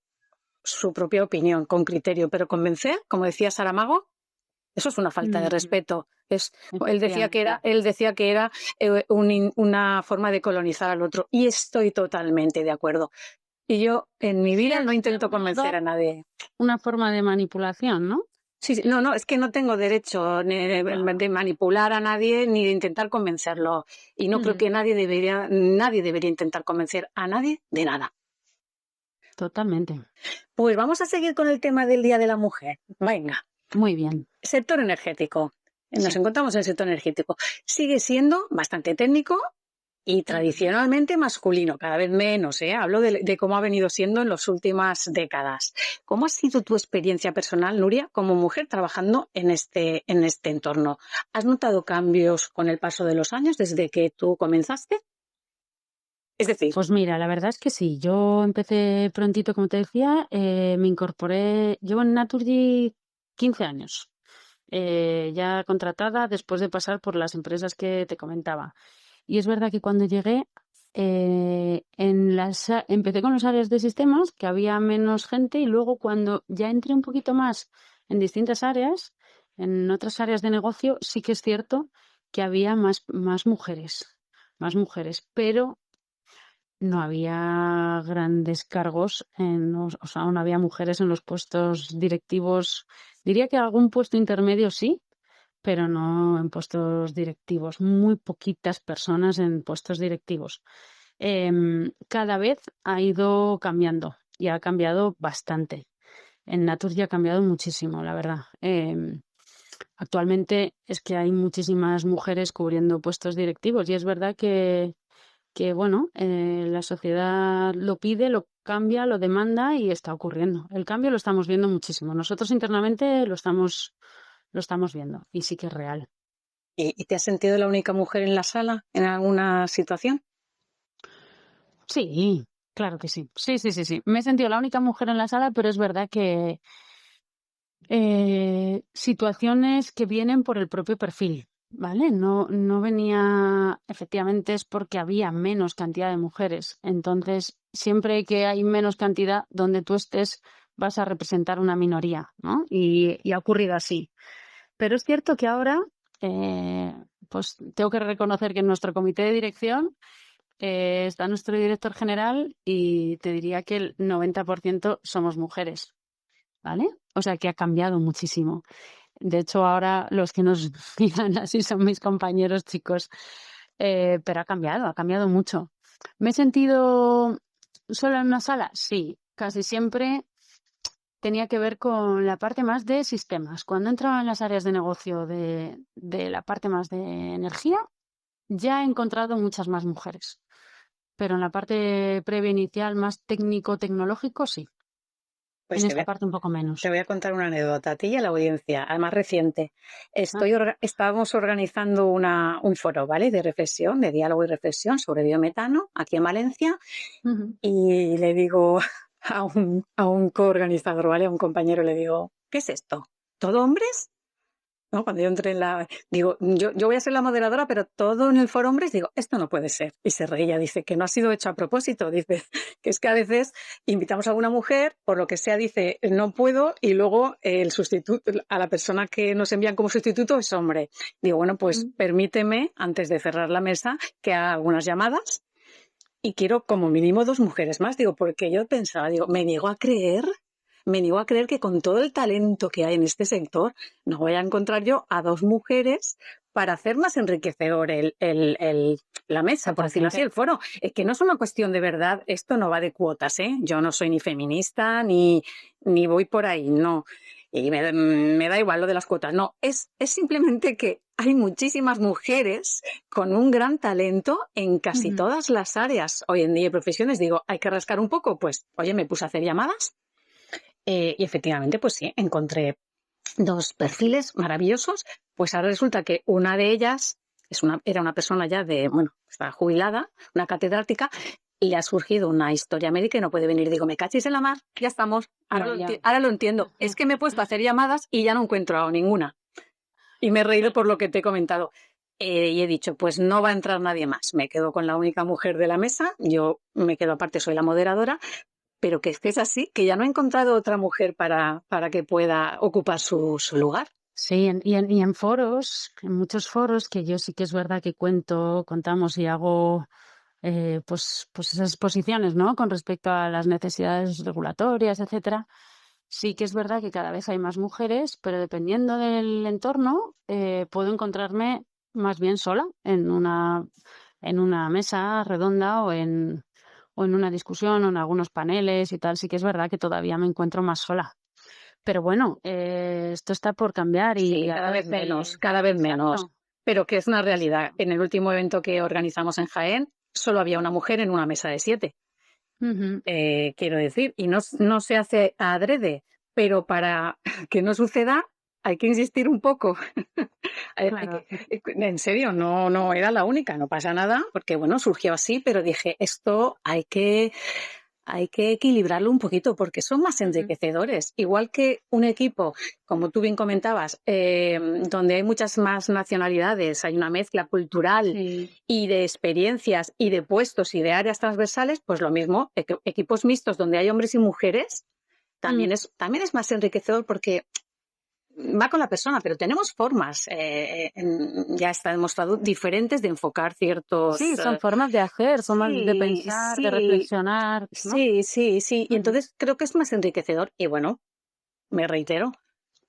su propia opinión con criterio, pero convencer, como decía Saramago, eso es una falta de Ujú, respeto. efectivamente. Él decía que era una forma de colonizar al otro y estoy totalmente de acuerdo. Y yo en mi Sí, vida no es de intento algún convencer modo a nadie. una forma de manipulación, ¿no? Sí, sí, no, no, es que no tengo derecho ni Claro. de manipular a nadie ni de intentar convencerlo. Y no creo Ujú, que nadie debería intentar convencer a nadie de nada. totalmente. Pues vamos a seguir con el tema del Día de la Mujer. Venga. Muy bien. Sector energético. Nos Sí. encontramos en el sector energético. Sigue siendo bastante técnico y Ujú. tradicionalmente masculino, cada vez menos, ¿eh? Hablo de cómo ha venido siendo en las últimas décadas. ¿Cómo ha sido tu experiencia personal, Nuria, como mujer trabajando en este entorno? ¿Has notado cambios con el paso de los años desde que tú comenzaste? Es decir, Pues mira, la verdad es que sí. Yo empecé prontito, como te decía, me incorporé, llevo en Naturgy 15 años, ya contratada después de pasar por las empresas que te comentaba. Y es verdad que cuando llegué, empecé con las áreas de sistemas, que había menos gente, y luego cuando ya entré un poquito más en distintas áreas, en otras áreas de negocio, sí que es cierto que había más mujeres, pero no había grandes cargos, o sea, no había mujeres en los puestos directivos. Diría que algún puesto intermedio sí, pero no en puestos directivos. Muy poquitas personas en puestos directivos. Cada vez ha ido cambiando y ha cambiado bastante. En Naturgy ha cambiado muchísimo, la verdad. Actualmente es que hay muchísimas mujeres cubriendo puestos directivos y es verdad que bueno, la sociedad lo pide, lo cambia, lo demanda y está ocurriendo. El cambio lo estamos viendo muchísimo. Nosotros internamente lo estamos viendo y sí que es real. ¿y te has sentido la única mujer en la sala en alguna situación? Sí, claro que sí. Sí, sí, sí, sí. Me he sentido la única mujer en la sala, pero es verdad que situaciones que vienen por el propio perfil, ¿vale? No venía, efectivamente es porque había menos cantidad de mujeres. Entonces, siempre que hay menos cantidad, donde tú estés, vas a representar una minoría, ¿no? Y ha ocurrido así. Pero es cierto que ahora, eh, pues tengo que reconocer que en nuestro comité de dirección está nuestro director general y te diría que el 90% somos mujeres, ¿vale? O sea que ha cambiado muchísimo. De hecho, ahora los que nos miran así son mis compañeros chicos, pero ha cambiado mucho. ¿Me he sentido sola en una sala? Sí, casi siempre tenía que ver con la parte más de sistemas. Cuando entraba en las áreas de negocio de la parte más de energía, ya he encontrado muchas más mujeres, pero en la parte previa inicial, más técnico-tecnológico, sí. En Pues esta parte un poco te menos. voy a contar una anécdota a ti y a la audiencia, además reciente. Ah, Estábamos organizando un foro, ¿vale? De reflexión, de diálogo y reflexión sobre biometano aquí en Valencia ujú. y le digo a un coorganizador, ¿vale? A un compañero le digo, ¿qué es esto? ¿Todo hombres? ¿no? Cuando yo entré en la... Digo, yo voy a ser la moderadora, pero todo en el foro hombres, digo, esto no puede ser. Y se reía, dice, que no ha sido hecho a propósito. Dice, que es que a veces invitamos a alguna mujer, por lo que sea, dice, no puedo, y luego el sustituto, a la persona que nos envían como sustituto es hombre. Digo, bueno, pues permíteme, antes de cerrar la mesa, que haga algunas llamadas y quiero como mínimo 2 mujeres más. Digo, porque yo pensaba, digo, me niego a creer que con todo el talento que hay en este sector, no voy a encontrar yo a 2 mujeres para hacer más enriquecedor la mesa, por decirlo así, el foro. Es que no es una cuestión de verdad, esto no va de cuotas, ¿eh? Yo no soy ni feminista ni voy por ahí, no. Y me da igual lo de las cuotas, no. Es simplemente que hay muchísimas mujeres con un gran talento en casi todas las áreas hoy en día y profesiones. Digo, hay que rascar un poco, pues, oye, me puse a hacer llamadas y efectivamente, pues sí, encontré 2 perfiles maravillosos. Pues ahora resulta que una de ellas era una persona ya bueno, está jubilada, una catedrática, y le ha surgido una historia médica y no puede venir. Digo, me cachis en la mar, ya estamos. Ahora lo entiendo. Es que me he puesto a hacer llamadas y ya no encuentro a ninguna. Y me he reído por lo que te he comentado. Y he dicho, pues no va a entrar nadie más. Me quedo con la única mujer de la mesa. Yo me quedo aparte, soy la moderadora. Pero que es así, que ya no he encontrado otra mujer para que pueda ocupar su lugar. Sí, y en foros, en muchos foros, que yo sí que es verdad que contamos y hago pues esas posiciones, ¿no? Con respecto a las necesidades regulatorias, etcétera. Sí que es verdad que cada vez hay más mujeres, pero dependiendo del entorno, puedo encontrarme más bien sola en una mesa redonda o en una discusión o en algunos paneles y tal. Sí que es verdad que todavía me encuentro más sola. Pero bueno, esto está por cambiar Sí, y cada vez menos, cada vez menos. Exacto. Pero que es una realidad. En el último evento que organizamos en Jaén, solo había una mujer en una mesa de 7. Ujú. Quiero decir, y no se hace adrede, pero para que no suceda hay que insistir un poco. Claro. En serio, no era la única, no pasa nada, porque bueno, surgió así, pero dije, esto hay que equilibrarlo un poquito porque son más enriquecedores. Igual que un equipo, como tú bien comentabas, donde hay muchas más nacionalidades, hay una mezcla cultural Sí. y de experiencias y de puestos y de áreas transversales, pues lo mismo, equipos mixtos donde hay hombres y mujeres, también es más enriquecedor porque va con la persona, pero tenemos formas, ya está demostrado, diferentes de enfocar ciertos... Sí, son formas de hacer, formas de Sí, pensar, de sí, reflexionar, ¿no? sí. Y Ujú. entonces creo que es más enriquecedor. Y bueno, me reitero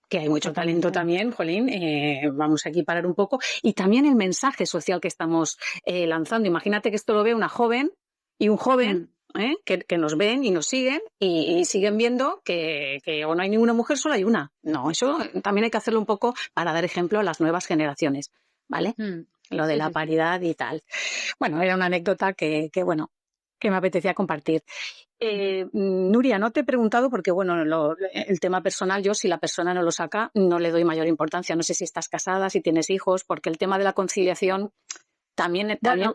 que hay mucho talento Totalmente. también, Jolín. Vamos a equiparar un poco. Y también el mensaje social que estamos lanzando. Imagínate que esto lo ve una joven y un joven. Mm. Que nos ven y nos siguen y siguen viendo que o no hay ninguna mujer, solo hay una. No, eso también hay que hacerlo un poco para dar ejemplo a las nuevas generaciones, ¿vale? Mm. Lo de Sí, la sí, sí. paridad y tal. Bueno, era una anécdota bueno, que me apetecía compartir. Nuria, no te he preguntado porque, bueno, el tema personal, yo si la persona no lo saca, no le doy mayor importancia. No sé si estás casada, si tienes hijos, porque el tema de la conciliación también... Bueno,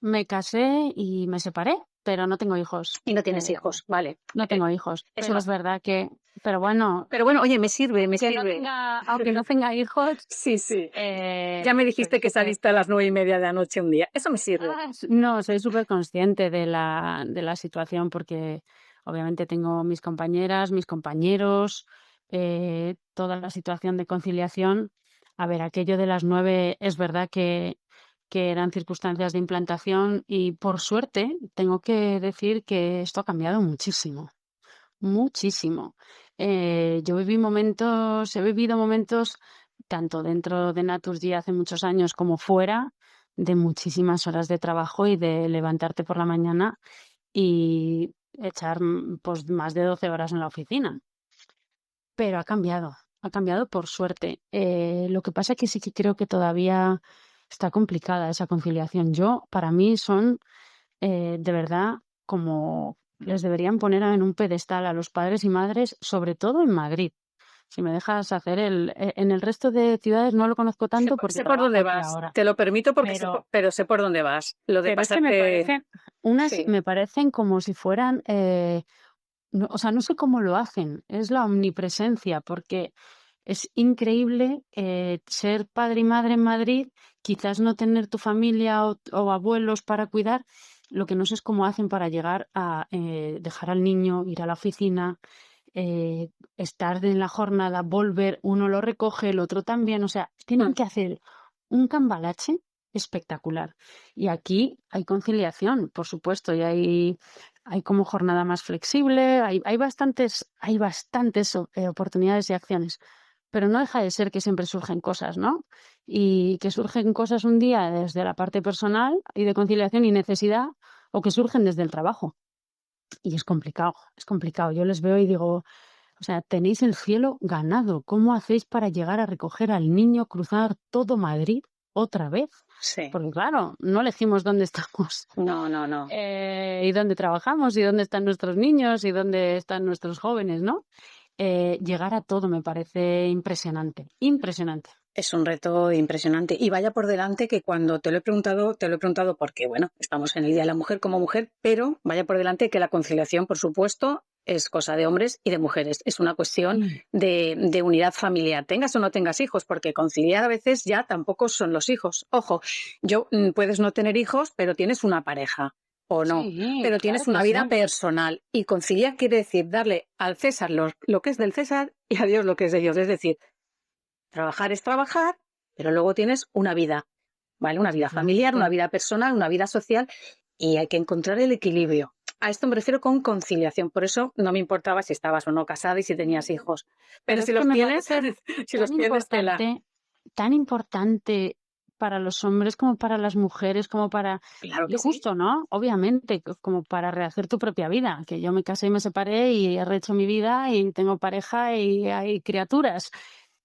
me casé y me separé, pero no tengo hijos. Y no tienes hijos, vale. No tengo hijos, Eso pero no. es verdad que, pero bueno, Pero bueno, oye, me sirve, me que no sirve. tenga, aunque no tenga hijos, Sí, sí. Ya me soy dijiste que súper, saliste a las 9:30 de la noche un día. Eso me sirve. no, soy súper consciente de la situación porque obviamente tengo mis compañeras, mis compañeros, toda la situación de conciliación. A ver, aquello de las 9 es verdad que eran circunstancias de implantación y por suerte tengo que decir que esto ha cambiado muchísimo, muchísimo. He vivido momentos tanto dentro de Naturgy hace muchos años como fuera, de muchísimas horas de trabajo y de levantarte por la mañana y echar pues más de 12 horas en la oficina. Pero ha cambiado por suerte. Lo que pasa es que sí que creo que todavía está complicada esa conciliación. Para mí son de verdad como les deberían poner en un pedestal a los padres y madres, sobre todo en Madrid. Si me dejas hacer en el resto de ciudades no lo conozco tanto porque Sé por trabajo dónde aquí vas. ahora. Te lo permito porque Pero, pero sé por dónde vas. Lo de pero es que me pasarte... parecen, unas Sí. me parecen como si fueran, no, o sea, no sé cómo lo hacen. Es la omnipresencia, porque Es increíble ser padre y madre en Madrid, quizás no tener tu familia o abuelos para cuidar. Lo que no sé es cómo hacen para llegar a dejar al niño, ir a la oficina, estar en la jornada, volver, uno lo recoge, el otro también. O sea, tienen Mm. que hacer un cambalache espectacular. Y aquí hay conciliación, por supuesto, y hay como jornada más flexible, hay bastantes oportunidades y acciones, pero no deja de ser que siempre surgen cosas, ¿no? Y que surgen cosas un día desde la parte personal y de conciliación y necesidad, o que surgen desde el trabajo. Y es complicado, es complicado. Yo les veo y digo, o sea, tenéis el cielo ganado. ¿Cómo hacéis para llegar a recoger al niño, cruzar todo Madrid otra vez? Sí. Porque claro, no elegimos dónde estamos No, no, no. y dónde trabajamos y dónde están nuestros niños y dónde están nuestros jóvenes, ¿no? Llegar a todo me parece impresionante, impresionante. Es un reto impresionante. Y vaya por delante que cuando te lo he preguntado porque, bueno, estamos en el Día de la Mujer como mujer, pero vaya por delante que la conciliación, por supuesto, es cosa de hombres y de mujeres. Es una cuestión Sí, de unidad familiar, tengas o no tengas hijos, porque conciliar a veces ya tampoco son los hijos. Ojo, puedes no tener hijos, pero tienes una pareja o no, sí, pero claro tienes que una sí. vida personal. Y conciliar quiere decir darle al César lo que es del César y a Dios lo que es de Dios. Es decir, trabajar es trabajar, pero luego tienes una vida, ¿vale? Una vida familiar, una Efectivamente. vida personal, una vida social y hay que encontrar el equilibrio. A esto me refiero con conciliación. Por eso no me importaba si estabas o no casada y si tenías hijos. Pero Pero si es que los me tienes, parece si los tienes, tela. tan importante para los hombres como para las mujeres, como para, Claro y que sí. justo, ¿no? Obviamente, como para rehacer tu propia vida, que yo me casé y me separé y he rehecho mi vida y tengo pareja y hay criaturas.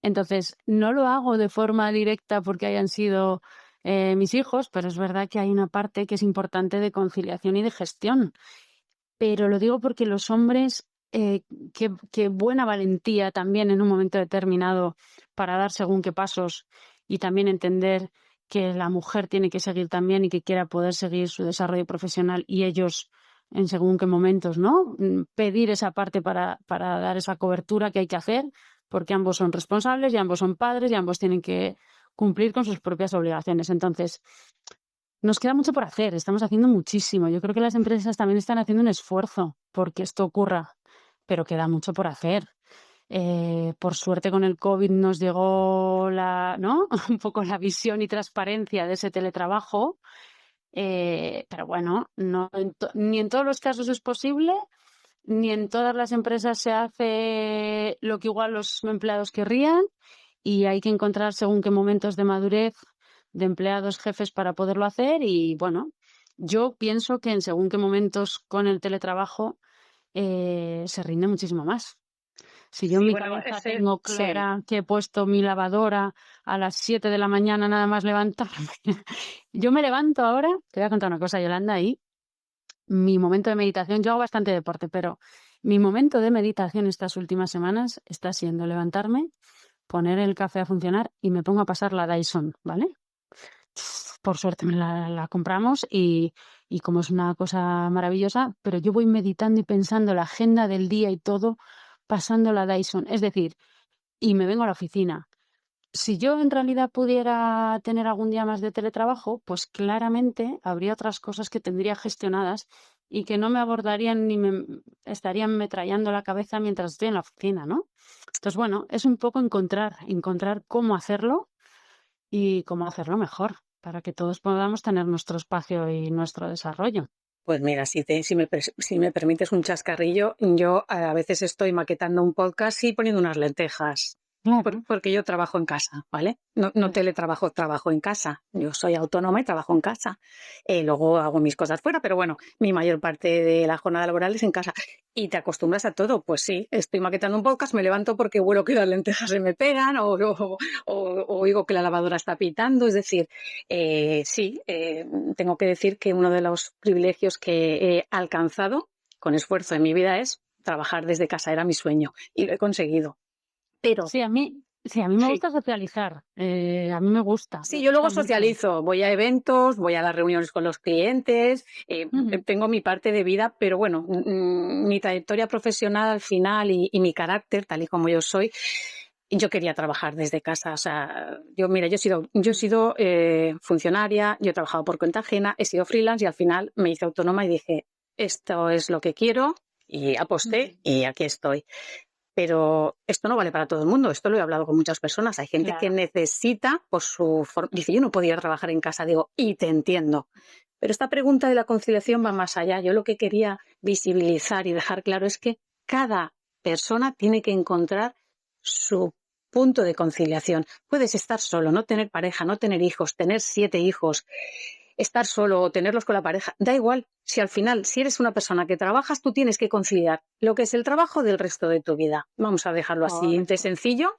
Entonces, no lo hago de forma directa porque hayan sido mis hijos, pero es verdad que hay una parte que es importante de conciliación y de gestión. Pero lo digo porque los hombres, qué buena valentía también en un momento determinado para dar según qué pasos y también entender que la mujer tiene que seguir también y que quiera poder seguir su desarrollo profesional y ellos en según qué momentos, ¿no? Pedir esa parte para dar esa cobertura que hay que hacer, porque ambos son responsables y ambos son padres y ambos tienen que cumplir con sus propias obligaciones. Entonces, nos queda mucho por hacer, estamos haciendo muchísimo. Yo creo que las empresas también están haciendo un esfuerzo porque esto ocurra, pero queda mucho por hacer. Por suerte con el COVID nos llegó ¿no? Un poco la visión y transparencia de ese teletrabajo, pero bueno, ni en todos los casos es posible, ni en todas las empresas se hace lo que igual los empleados querrían y hay que encontrar según qué momentos de madurez de empleados, jefes para poderlo hacer y bueno, yo pienso que en según qué momentos con el teletrabajo se rinde muchísimo más. Si yo en Sí, mi bueno, cabeza ese, tengo sí. clara que he puesto mi lavadora a las 7 de la mañana nada más levantarme, yo me levanto ahora, te voy a contar una cosa, Yolanda, y mi momento de meditación, yo hago bastante deporte, pero mi momento de meditación estas últimas semanas está siendo levantarme, poner el café a funcionar y me pongo a pasar la Dyson, ¿vale? Por suerte me la compramos y como es una cosa maravillosa, pero yo voy meditando y pensando la agenda del día y todo, pasando la Dyson. Es decir, y me vengo a la oficina. Si yo en realidad pudiera tener algún día más de teletrabajo, pues claramente habría otras cosas que tendría gestionadas y que no me abordarían ni me estarían metrallando la cabeza mientras estoy en la oficina, ¿no? Entonces, bueno, es un poco encontrar cómo hacerlo y cómo hacerlo mejor para que todos podamos tener nuestro espacio y nuestro desarrollo. Pues mira, si me permites un chascarrillo, yo a veces estoy maquetando un podcast y poniendo unas lentejas, Claro, porque yo trabajo en casa, ¿vale? No pues teletrabajo, trabajo en casa. Yo soy autónoma y trabajo en casa. Luego hago mis cosas fuera, pero bueno, mi mayor parte de la jornada laboral es en casa. Y te acostumbras a todo. Pues sí, estoy maquetando un podcast, me levanto porque huelo que las lentejas se me pegan o oigo que la lavadora está pitando. Es decir, sí, tengo que decir que uno de los privilegios que he alcanzado con esfuerzo en mi vida es trabajar desde casa. Era mi sueño y lo he conseguido. Pero sí, a mí me sí, gusta socializar, a mí me sí, yo luego gusta mucho. socializo, voy a eventos, voy a las reuniones con los clientes, Ujú. tengo mi parte de vida, pero bueno, mi trayectoria profesional al final y mi carácter, tal y como yo soy, Y yo quería trabajar desde casa, o sea, mira, yo he sido funcionaria, yo he trabajado por cuenta ajena, he sido freelance y al final me hice autónoma y dije, esto es lo que quiero y aposté y aquí estoy. Pero esto no vale para todo el mundo, esto lo he hablado con muchas personas. Hay gente que Claro. necesita por su forma. Dice, yo no podía trabajar en casa, digo, y te entiendo. Pero esta pregunta de la conciliación va más allá. Yo lo que quería visibilizar y dejar claro es que cada persona tiene que encontrar su punto de conciliación. Puedes estar solo, no tener pareja, no tener hijos, tener 7 hijos, estar solo o tenerlos con la pareja, da igual. Si al final, si eres una persona que trabajas, tú tienes que conciliar lo que es el trabajo del resto de tu vida. Vamos a dejarlo así de Correcto. sencillo,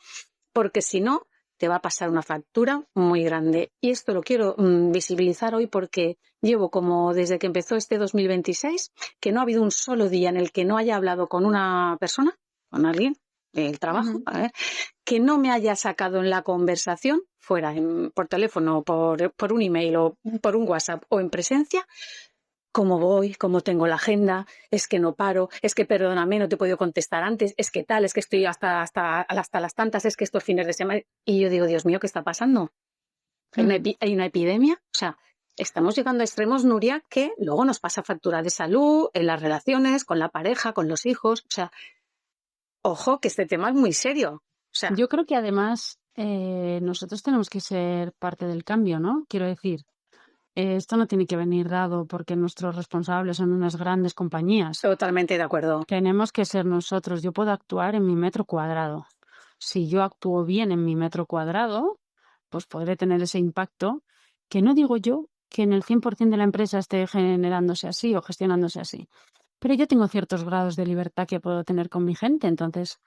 porque si no, te va a pasar una factura muy grande. Y esto lo quiero visibilizar hoy porque llevo como desde que empezó este 2026, que no ha habido un solo día en el que no haya hablado con una persona, con alguien del trabajo, que no me haya sacado en la conversación, fuera por teléfono, por un email o por un WhatsApp o en presencia, cómo voy, cómo tengo la agenda, es que no paro, es que perdóname, no te he podido contestar antes, es que tal, es que estoy hasta las tantas, es que estos fines de semana. Y yo digo, Dios mío, ¿qué está pasando? ¿Hay una epidemia? O sea, estamos llegando a extremos, Nuria, que luego nos pasa factura de salud, en las relaciones, con la pareja, con los hijos. O sea, ojo, que este tema es muy serio. O sea, Yo creo que además nosotros tenemos que ser parte del cambio, ¿no? Quiero decir, esto no tiene que venir dado porque nuestros responsables son unas grandes compañías. totalmente de acuerdo. Tenemos que ser nosotros. Yo puedo actuar en mi metro cuadrado. Si yo actúo bien en mi metro cuadrado, pues podré tener ese impacto, que no digo yo que en el 100% de la empresa esté generándose así o gestionándose así, pero yo tengo ciertos grados de libertad que puedo tener con mi gente, entonces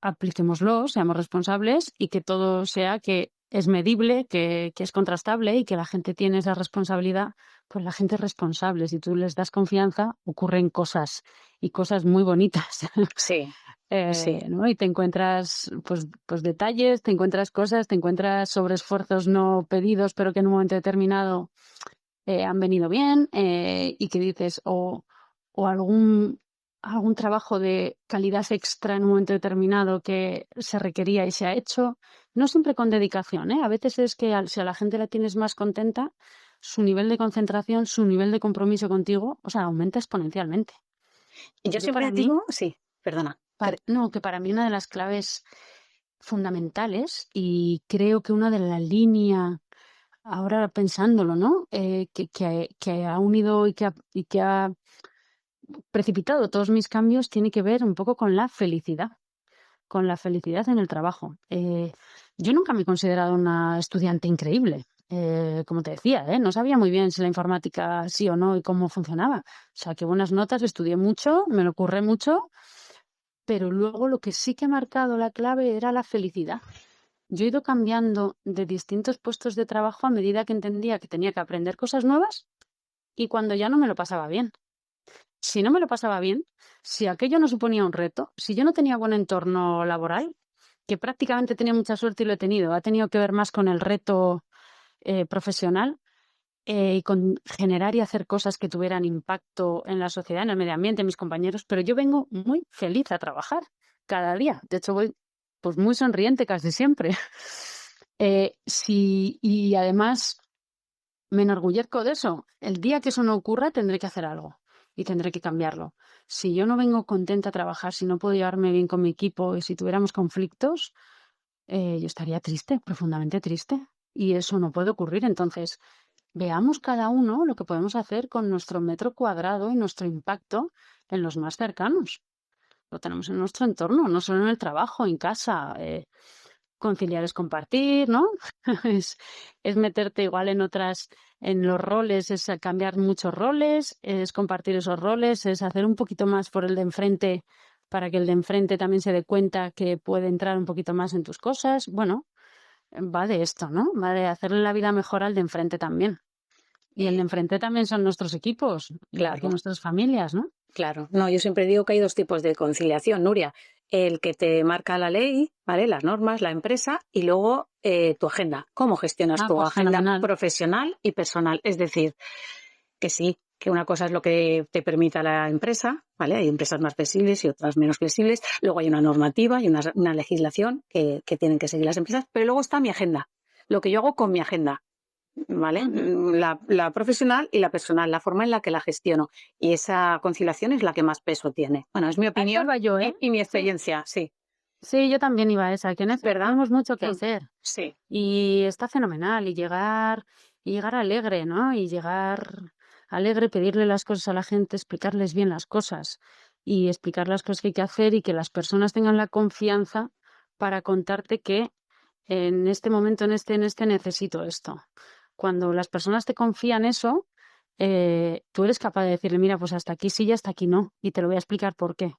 apliquémoslo, seamos responsables y que todo sea que es medible, que es contrastable y que la gente tiene esa responsabilidad, pues la gente es responsable. Si tú les das confianza, ocurren cosas y cosas muy bonitas. Sí, sí. ¿No? Y te encuentras pues detalles, te encuentras cosas, te encuentras sobreesfuerzos no pedidos, pero que en un momento determinado han venido bien y que dices, o algún trabajo de calidad extra en un momento determinado que se requería y se ha hecho, no siempre con dedicación, ¿eh? A veces es que si a la gente la tienes más contenta, su nivel de concentración, su nivel de compromiso contigo, o sea, aumenta exponencialmente. Y yo Yo para siempre mí, digo, sí, perdona. no, que para mí una de las claves fundamentales y creo que una de la línea, ahora pensándolo, ¿no? Que ha unido y que ha precipitado todos mis cambios tiene que ver un poco con la felicidad en el trabajo. Yo nunca me he considerado una estudiante increíble. Como te decía, no sabía muy bien si la informática sí o no y cómo funcionaba. O sea, que buenas notas, estudié mucho, me lo curré mucho, pero luego lo que sí que ha marcado la clave era la felicidad. Yo he ido cambiando de distintos puestos de trabajo a medida que entendía que tenía que aprender cosas nuevas y cuando ya no me lo pasaba bien. Si no me lo pasaba bien, si aquello no suponía un reto, si yo no tenía buen entorno laboral, que prácticamente tenía mucha suerte y lo he tenido, ha tenido que ver más con el reto profesional y con generar y hacer cosas que tuvieran impacto en la sociedad, en el medio ambiente, en mis compañeros, pero yo vengo muy feliz a trabajar cada día. De hecho, voy pues muy sonriente casi siempre. Y además me enorgullezco de eso. El día que eso no ocurra, tendré que hacer algo y tendré que cambiarlo. Si yo no vengo contenta a trabajar, si no puedo llevarme bien con mi equipo y si tuviéramos conflictos, yo estaría triste, profundamente triste. Y eso no puede ocurrir. Entonces, veamos cada uno lo que podemos hacer con nuestro metro cuadrado y nuestro impacto en los más cercanos. Lo tenemos en nuestro entorno, no solo en el trabajo, en casa. Conciliar es compartir, ¿no? Es, es meterte igual en los roles, es cambiar muchos roles, es compartir esos roles, es hacer un poquito más por el de enfrente para que el de enfrente también se dé cuenta que puede entrar un poquito más en tus cosas. Bueno, va de esto, ¿no? Va de hacerle la vida mejor al de enfrente también. Y el de enfrente también son nuestros equipos, igual que Claro, nuestras familias, ¿no? claro. No, yo siempre digo que hay dos tipos de conciliación, Nuria. El que te marca la ley, ¿vale? Las normas, la empresa, y luego tu agenda. ¿Cómo gestionas Ah, tu pues agenda fenomenal. profesional y personal? Es decir, que sí, que una cosa es lo que te permita la empresa, ¿vale? Hay empresas más flexibles y otras menos flexibles. Luego hay una normativa y una legislación que tienen que seguir las empresas, pero luego está mi agenda, lo que yo hago con mi agenda, ¿vale? La profesional y la personal, la forma en la que la gestiono. Y esa conciliación es la que más peso tiene. Bueno, es mi A eso opinión iba yo, ¿eh? y mi Sí. experiencia, sí. Sí, yo también iba a esa, que ¿Verdad? necesitamos mucho que hacer. Sí, Y está fenomenal. Y llegar alegre, ¿no? Y llegar alegre, pedirle las cosas a la gente, explicarles bien las cosas y explicar las cosas que hay que hacer y que las personas tengan la confianza para contarte que en este momento, en este necesito esto. Cuando las personas te confían eso, tú eres capaz de decirle, mira, pues hasta aquí sí y hasta aquí no, y te lo voy a explicar por qué.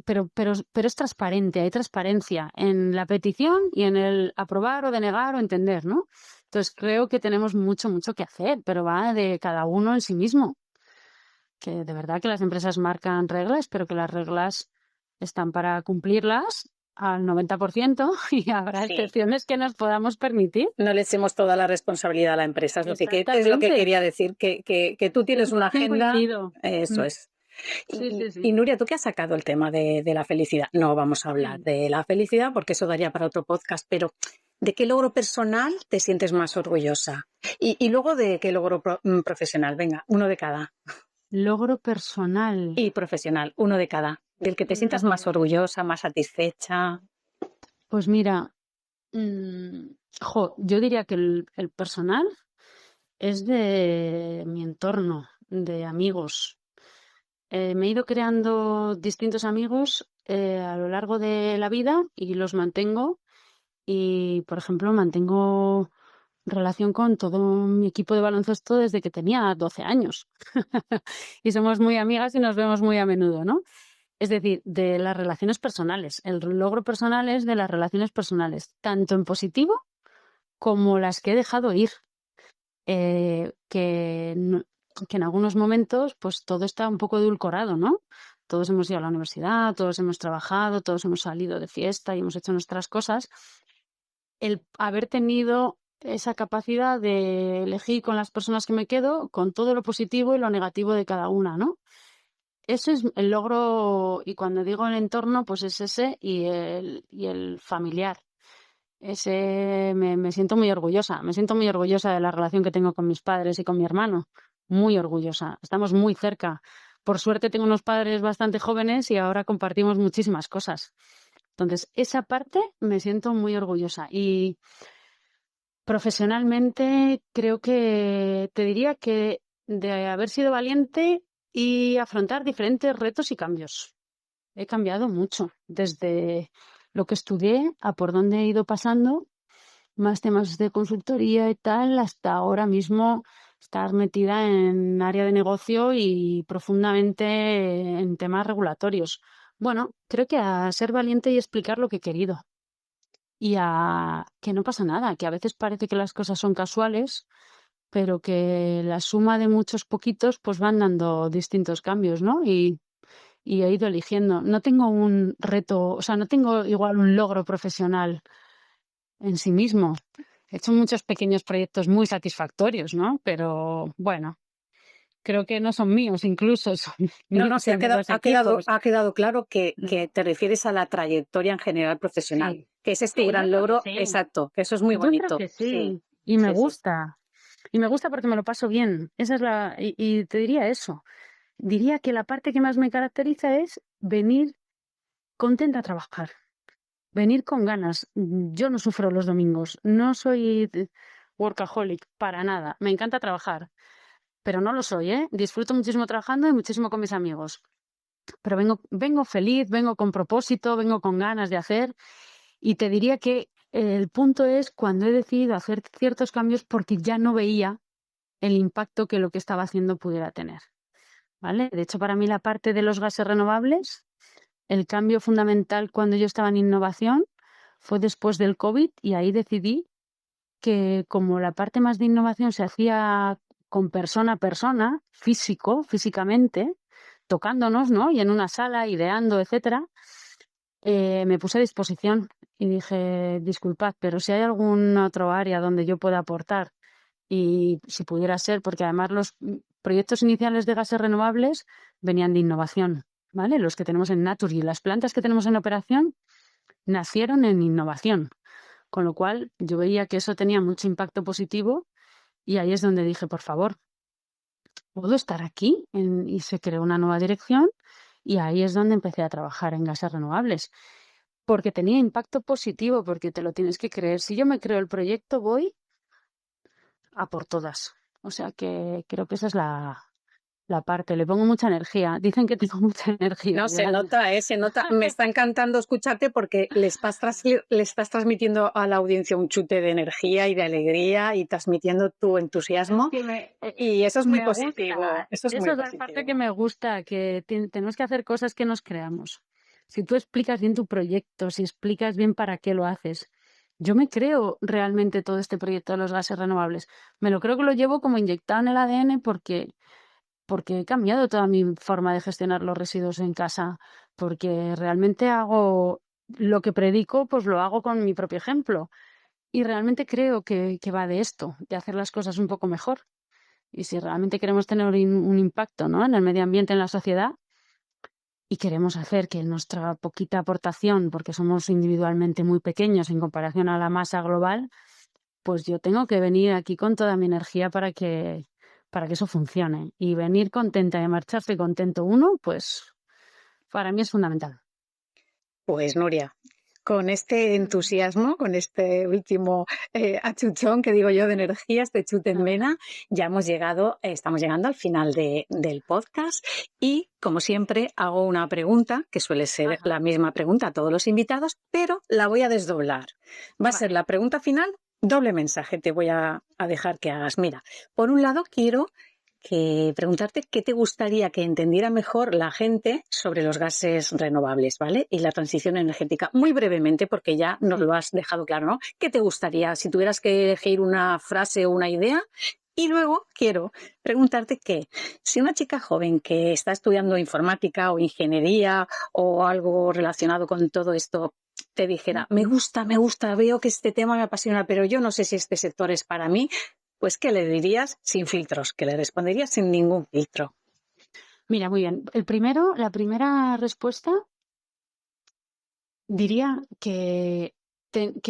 Pero es transparente, hay transparencia en la petición y en el aprobar o denegar o entender, ¿no? Entonces creo que tenemos mucho, mucho que hacer, pero va de cada uno en sí mismo. Que de verdad que las empresas marcan reglas, pero que las reglas están para cumplirlas al 90% y habrá sí. excepciones que nos podamos permitir. No le echemos toda la responsabilidad a la empresa, es es lo que Exactamente. quería decir, que tú tienes una 100% agenda, coincido. eso Mm. es. Sí, sí, Y sí. Nuria, ¿tú qué has sacado el tema de la felicidad? No vamos a hablar Sí. de la felicidad porque eso daría para otro podcast, pero ¿de qué logro personal te sientes más orgullosa? Y luego de qué logro profesional, venga, uno de cada. Logro personal. Y profesional, uno de cada. Del que te sientas más Mm, orgullosa, más satisfecha. Pues mira, yo diría que el personal es de mi entorno, de amigos. Me he ido creando distintos amigos a lo largo de la vida y los mantengo. Y, por ejemplo, mantengo relación con todo mi equipo de baloncesto desde que tenía 12 años. Y somos muy amigas y nos vemos muy a menudo, ¿no? Es decir, de las relaciones personales. El logro personal es de las relaciones personales, tanto en positivo como las que he dejado ir. Que en algunos momentos, pues todo está un poco edulcorado, ¿no? Todos hemos ido a la universidad, todos hemos trabajado, todos hemos salido de fiesta y hemos hecho nuestras cosas. El haber tenido esa capacidad de elegir con las personas que me quedo, con todo lo positivo y lo negativo de cada una, ¿no? Eso es el logro, y cuando digo el entorno, pues es ese y el familiar. Me siento muy orgullosa, me siento muy orgullosa de la relación que tengo con mis padres y con mi hermano, muy orgullosa, estamos muy cerca. Por suerte tengo unos padres bastante jóvenes y ahora compartimos muchísimas cosas. Entonces, esa parte me siento muy orgullosa y profesionalmente creo que te diría que de haber sido valiente y afrontar diferentes retos y cambios. He cambiado mucho desde lo que estudié a por dónde he ido pasando, más temas de consultoría y tal, hasta ahora mismo estar metida en área de negocio y profundamente en temas regulatorios. Bueno, creo que a ser valiente y explicar lo que he querido y a que no pasa nada, que a veces parece que las cosas son casuales, pero que la suma de muchos poquitos pues van dando distintos cambios, ¿no? Y he ido eligiendo. No tengo un reto, o sea, no tengo igual un logro profesional en sí mismo. He hecho muchos pequeños proyectos muy satisfactorios, ¿no? Pero bueno, creo que no son míos, incluso son No, no, míos sí, y de los equipos. ha quedado claro Mm, que te refieres a la trayectoria en general profesional, Sí, que ese es tu sí, yo gran creo que logro, sí. exacto, que eso es muy Yo creo bonito. que Sí, sí. Y me sí, sí. gusta. Y me gusta porque me lo paso bien. Esa es y te diría eso. Diría que la parte que más me caracteriza es venir contenta a trabajar. Venir con ganas. Yo no sufro los domingos. No soy workaholic para nada. Me encanta trabajar, pero no lo soy, ¿eh? Disfruto muchísimo trabajando y muchísimo con mis amigos. Pero vengo feliz, vengo con propósito, vengo con ganas de hacer. Y te diría que el punto es cuando he decidido hacer ciertos cambios porque ya no veía el impacto que lo que estaba haciendo pudiera tener, ¿vale? De hecho, para mí la parte de los gases renovables, el cambio fundamental cuando yo estaba en innovación fue después del COVID y ahí decidí que como la parte más de innovación se hacía con persona a persona, físicamente, tocándonos, ¿no? Y en una sala, ideando, etcétera, me puse a disposición y dije, disculpad, pero si hay algún otro área donde yo pueda aportar y si pudiera ser, porque además proyectos iniciales de gases renovables venían de innovación, ¿vale? Los que tenemos en Naturgy, las plantas que tenemos en operación nacieron en innovación, con lo cual yo veía que eso tenía mucho impacto positivo y ahí es donde dije, por favor, ¿puedo estar aquí? Y se creó una nueva dirección y ahí es donde empecé a trabajar en gases renovables, porque tenía impacto positivo, porque te lo tienes que creer. Si yo me creo el proyecto, voy a por todas. O sea que creo que esa es la parte. Le pongo mucha energía. Dicen que tengo mucha energía. No, se nota, se nota. Me está encantando escucharte porque le estás transmitiendo a la audiencia un chute de energía y de alegría y transmitiendo tu entusiasmo. Y eso es muy Me positivo. gusta. Eso es Eso muy es la parte positivo. que me gusta, que tenemos que hacer cosas que nos creamos. Si tú explicas bien tu proyecto, si explicas bien para qué lo haces. Yo me creo realmente todo este proyecto de los gases renovables. Me lo creo que lo llevo como inyectado en el ADN porque he cambiado toda mi forma de gestionar los residuos en casa, porque realmente hago lo que predico, pues lo hago con mi propio ejemplo. Y realmente creo que va de esto, de hacer las cosas un poco mejor. Y si realmente queremos tener un impacto, ¿no?, en el medio ambiente, en la sociedad, y queremos hacer que nuestra poquita aportación, porque somos individualmente muy pequeños en comparación a la masa global, pues yo tengo que venir aquí con toda mi energía para que eso funcione. Y venir contenta y marcharse contento uno, pues para mí es fundamental. Pues Nuria, con este entusiasmo, con este último achuchón que digo yo de energía, este chute en vena, ya estamos llegando al final del podcast y como siempre hago una pregunta que suele ser Ajá. la misma pregunta a todos los invitados, pero la voy a desdoblar. Va a ser Vale. la pregunta final, doble mensaje te voy a dejar que hagas. Mira, por un lado quiero preguntarte qué te gustaría que entendiera mejor la gente sobre los gases renovables, ¿vale? Y la transición energética. Muy brevemente, porque ya nos Sí. lo has dejado claro, ¿no? ¿Qué te gustaría si tuvieras que elegir una frase o una idea? Y luego quiero preguntarte que si una chica joven que está estudiando informática o ingeniería o algo relacionado con todo esto te dijera, me gusta, veo que este tema me apasiona, pero yo no sé si este sector es para mí, pues, ¿qué le dirías sin filtros? ¿Qué le responderías sin ningún filtro? Mira, muy bien. La primera respuesta diría que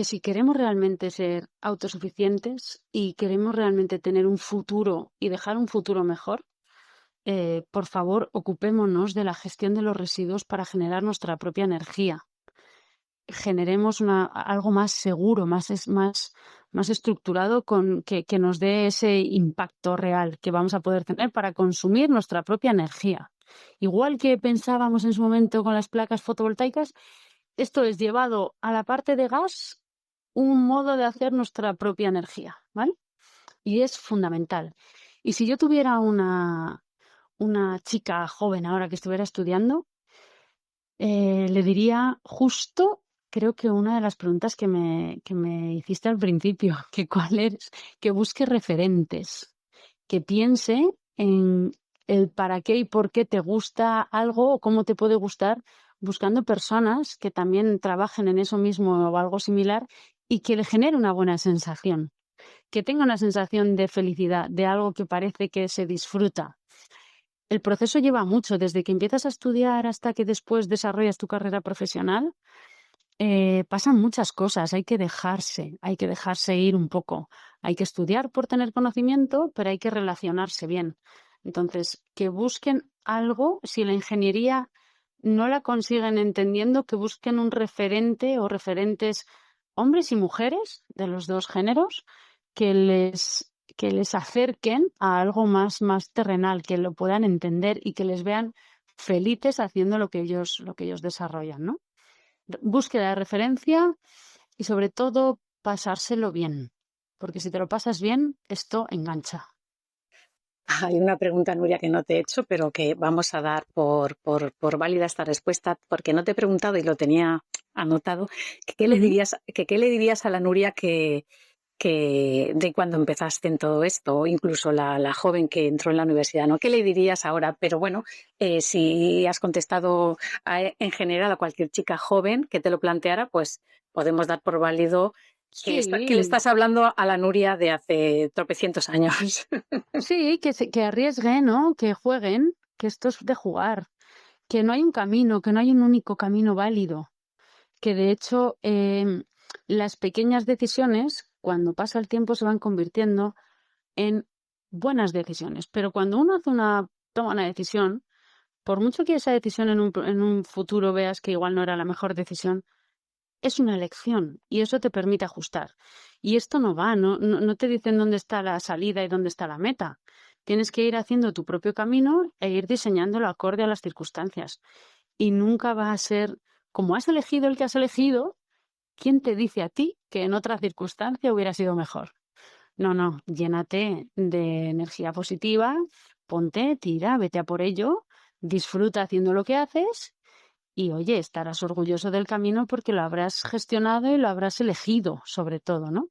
si queremos realmente ser autosuficientes y queremos realmente tener un futuro y dejar un futuro mejor, por favor, ocupémonos de la gestión de los residuos para generar nuestra propia energía. Generemos algo más seguro, más estructurado que nos dé ese impacto real que vamos a poder tener para consumir nuestra propia energía. Igual que pensábamos en su momento con las placas fotovoltaicas, esto es llevado a la parte de gas, un modo de hacer nuestra propia energía, ¿vale? Y es fundamental. Y si yo tuviera una chica joven ahora que estuviera estudiando, le diría justo, creo que una de las preguntas que me hiciste al principio, que cuál eres, que busque referentes, que piense en el para qué y por qué te gusta algo o cómo te puede gustar, buscando personas que también trabajen en eso mismo o algo similar y que le genere una buena sensación, que tenga una sensación de felicidad, de algo que parece que se disfruta. El proceso lleva mucho, desde que empiezas a estudiar hasta que después desarrollas tu carrera profesional. Pasan muchas cosas, hay que dejarse ir un poco. Hay que estudiar por tener conocimiento, pero hay que relacionarse bien. Entonces, que busquen algo, si la ingeniería no la consiguen entendiendo, que busquen un referente o referentes, hombres y mujeres de los dos géneros, que les acerquen a algo más terrenal, que lo puedan entender y que les vean felices haciendo lo que ellos desarrollan, ¿no? Búsqueda de referencia y sobre todo pasárselo bien, porque si te lo pasas bien, esto engancha. Hay una pregunta, Nuria, que no te he hecho, pero que vamos a dar por válida esta respuesta, porque no te he preguntado y lo tenía anotado, que Ujú. qué le dirías a la Nuria que de cuando empezaste en todo esto, o incluso la joven que entró en la universidad, ¿no? ¿Qué le dirías ahora? Pero bueno, si has contestado en general a cualquier chica joven que te lo planteara, pues podemos dar por válido Que le estás hablando a la Nuria de hace tropecientos años. Sí, que arriesguen, ¿no? Que jueguen, que esto es de jugar, que no hay un camino, que no hay un único camino válido, que de hecho las pequeñas decisiones, cuando pasa el tiempo, se van convirtiendo en buenas decisiones. Pero cuando uno toma una decisión, por mucho que esa decisión en un futuro veas que igual no era la mejor decisión, es una elección y eso te permite ajustar. Y esto no te dicen dónde está la salida y dónde está la meta. Tienes que ir haciendo tu propio camino e ir diseñándolo acorde a las circunstancias. Y nunca va a ser como has elegido el que has elegido. ¿Quién te dice a ti que en otra circunstancia hubiera sido mejor? No, llénate de energía positiva, ponte, tira, vete a por ello, disfruta haciendo lo que haces y oye, estarás orgulloso del camino porque lo habrás gestionado y lo habrás elegido, sobre todo, ¿no?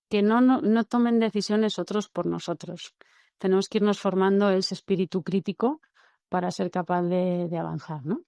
Que no tomen decisiones otros por nosotros. Tenemos que irnos formando ese espíritu crítico para ser capaz de avanzar, ¿no?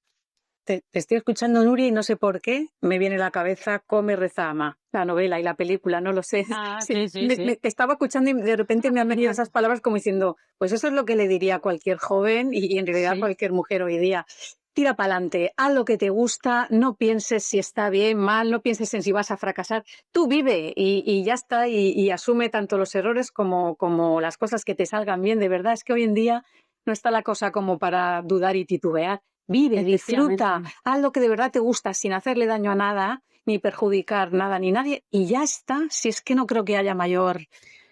Te estoy escuchando, Nuria, y no sé por qué me viene a la cabeza Come, reza, ama, la novela y la película, no lo sé. Sí. Te estaba escuchando y de repente me han venido esas palabras como diciendo, pues eso es lo que le diría a cualquier joven y en realidad Sí. cualquier mujer hoy día. Tira para adelante, haz lo que te gusta, no pienses si está bien, mal, no pienses en si vas a fracasar. Tú vive y ya está y asume tanto los errores como las cosas que te salgan bien. De verdad, es que hoy en día no está la cosa como para dudar y titubear. Vive, disfruta, haz lo que de verdad te gusta sin hacerle daño a nada, ni perjudicar nada ni nadie y ya está. Si es que no creo que haya mayor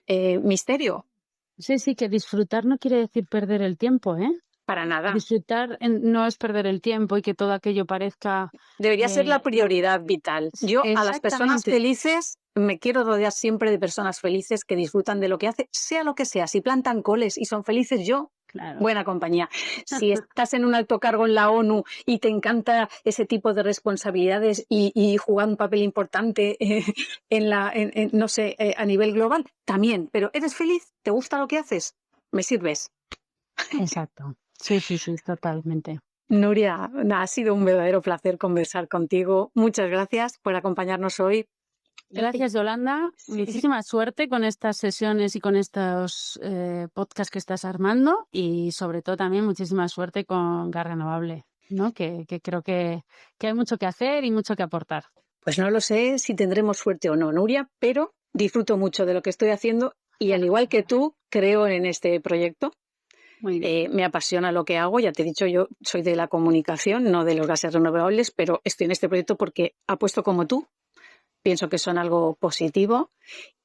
misterio. Sí, que disfrutar no quiere decir perder el tiempo, ¿eh? Para nada. Disfrutar no es perder el tiempo y que todo aquello parezca... Debería ser la prioridad vital. Yo a las personas felices me quiero rodear siempre de personas felices que disfrutan de lo que hacen, sea lo que sea. Si plantan coles y son felices, yo, claro. Buena compañía. Si estás en un alto cargo en la ONU y te encanta ese tipo de responsabilidades y jugar un papel importante no sé, a nivel global, también. Pero ¿eres feliz? ¿Te gusta lo que haces? Me sirves. Exacto. Sí, totalmente. Nuria, ha sido un verdadero placer conversar contigo. Muchas gracias por acompañarnos hoy. Gracias, Yolanda. Sí. Muchísima suerte con estas sesiones y con estos podcasts que estás armando y sobre todo también muchísima suerte con Gas Renovable, ¿no? Que creo que hay mucho que hacer y mucho que aportar. Pues no lo sé si tendremos suerte o no, Nuria, pero disfruto mucho de lo que estoy haciendo y al igual que tú, creo en este proyecto. Muy bien. Me apasiona lo que hago, ya te he dicho, yo soy de la comunicación, no de los gases renovables, pero estoy en este proyecto porque apuesto como tú, pienso que son algo positivo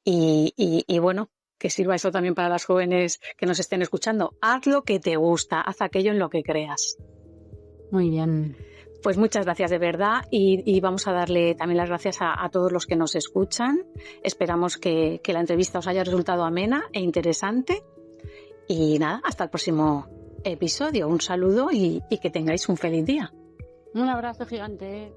y bueno, que sirva eso también para las jóvenes que nos estén escuchando. Haz lo que te gusta, haz aquello en lo que creas. Muy bien. Pues muchas gracias de verdad y vamos a darle también las gracias a todos los que nos escuchan. Esperamos que la entrevista os haya resultado amena e interesante. Y nada, hasta el próximo episodio. Un saludo y que tengáis un feliz día. Un abrazo gigante.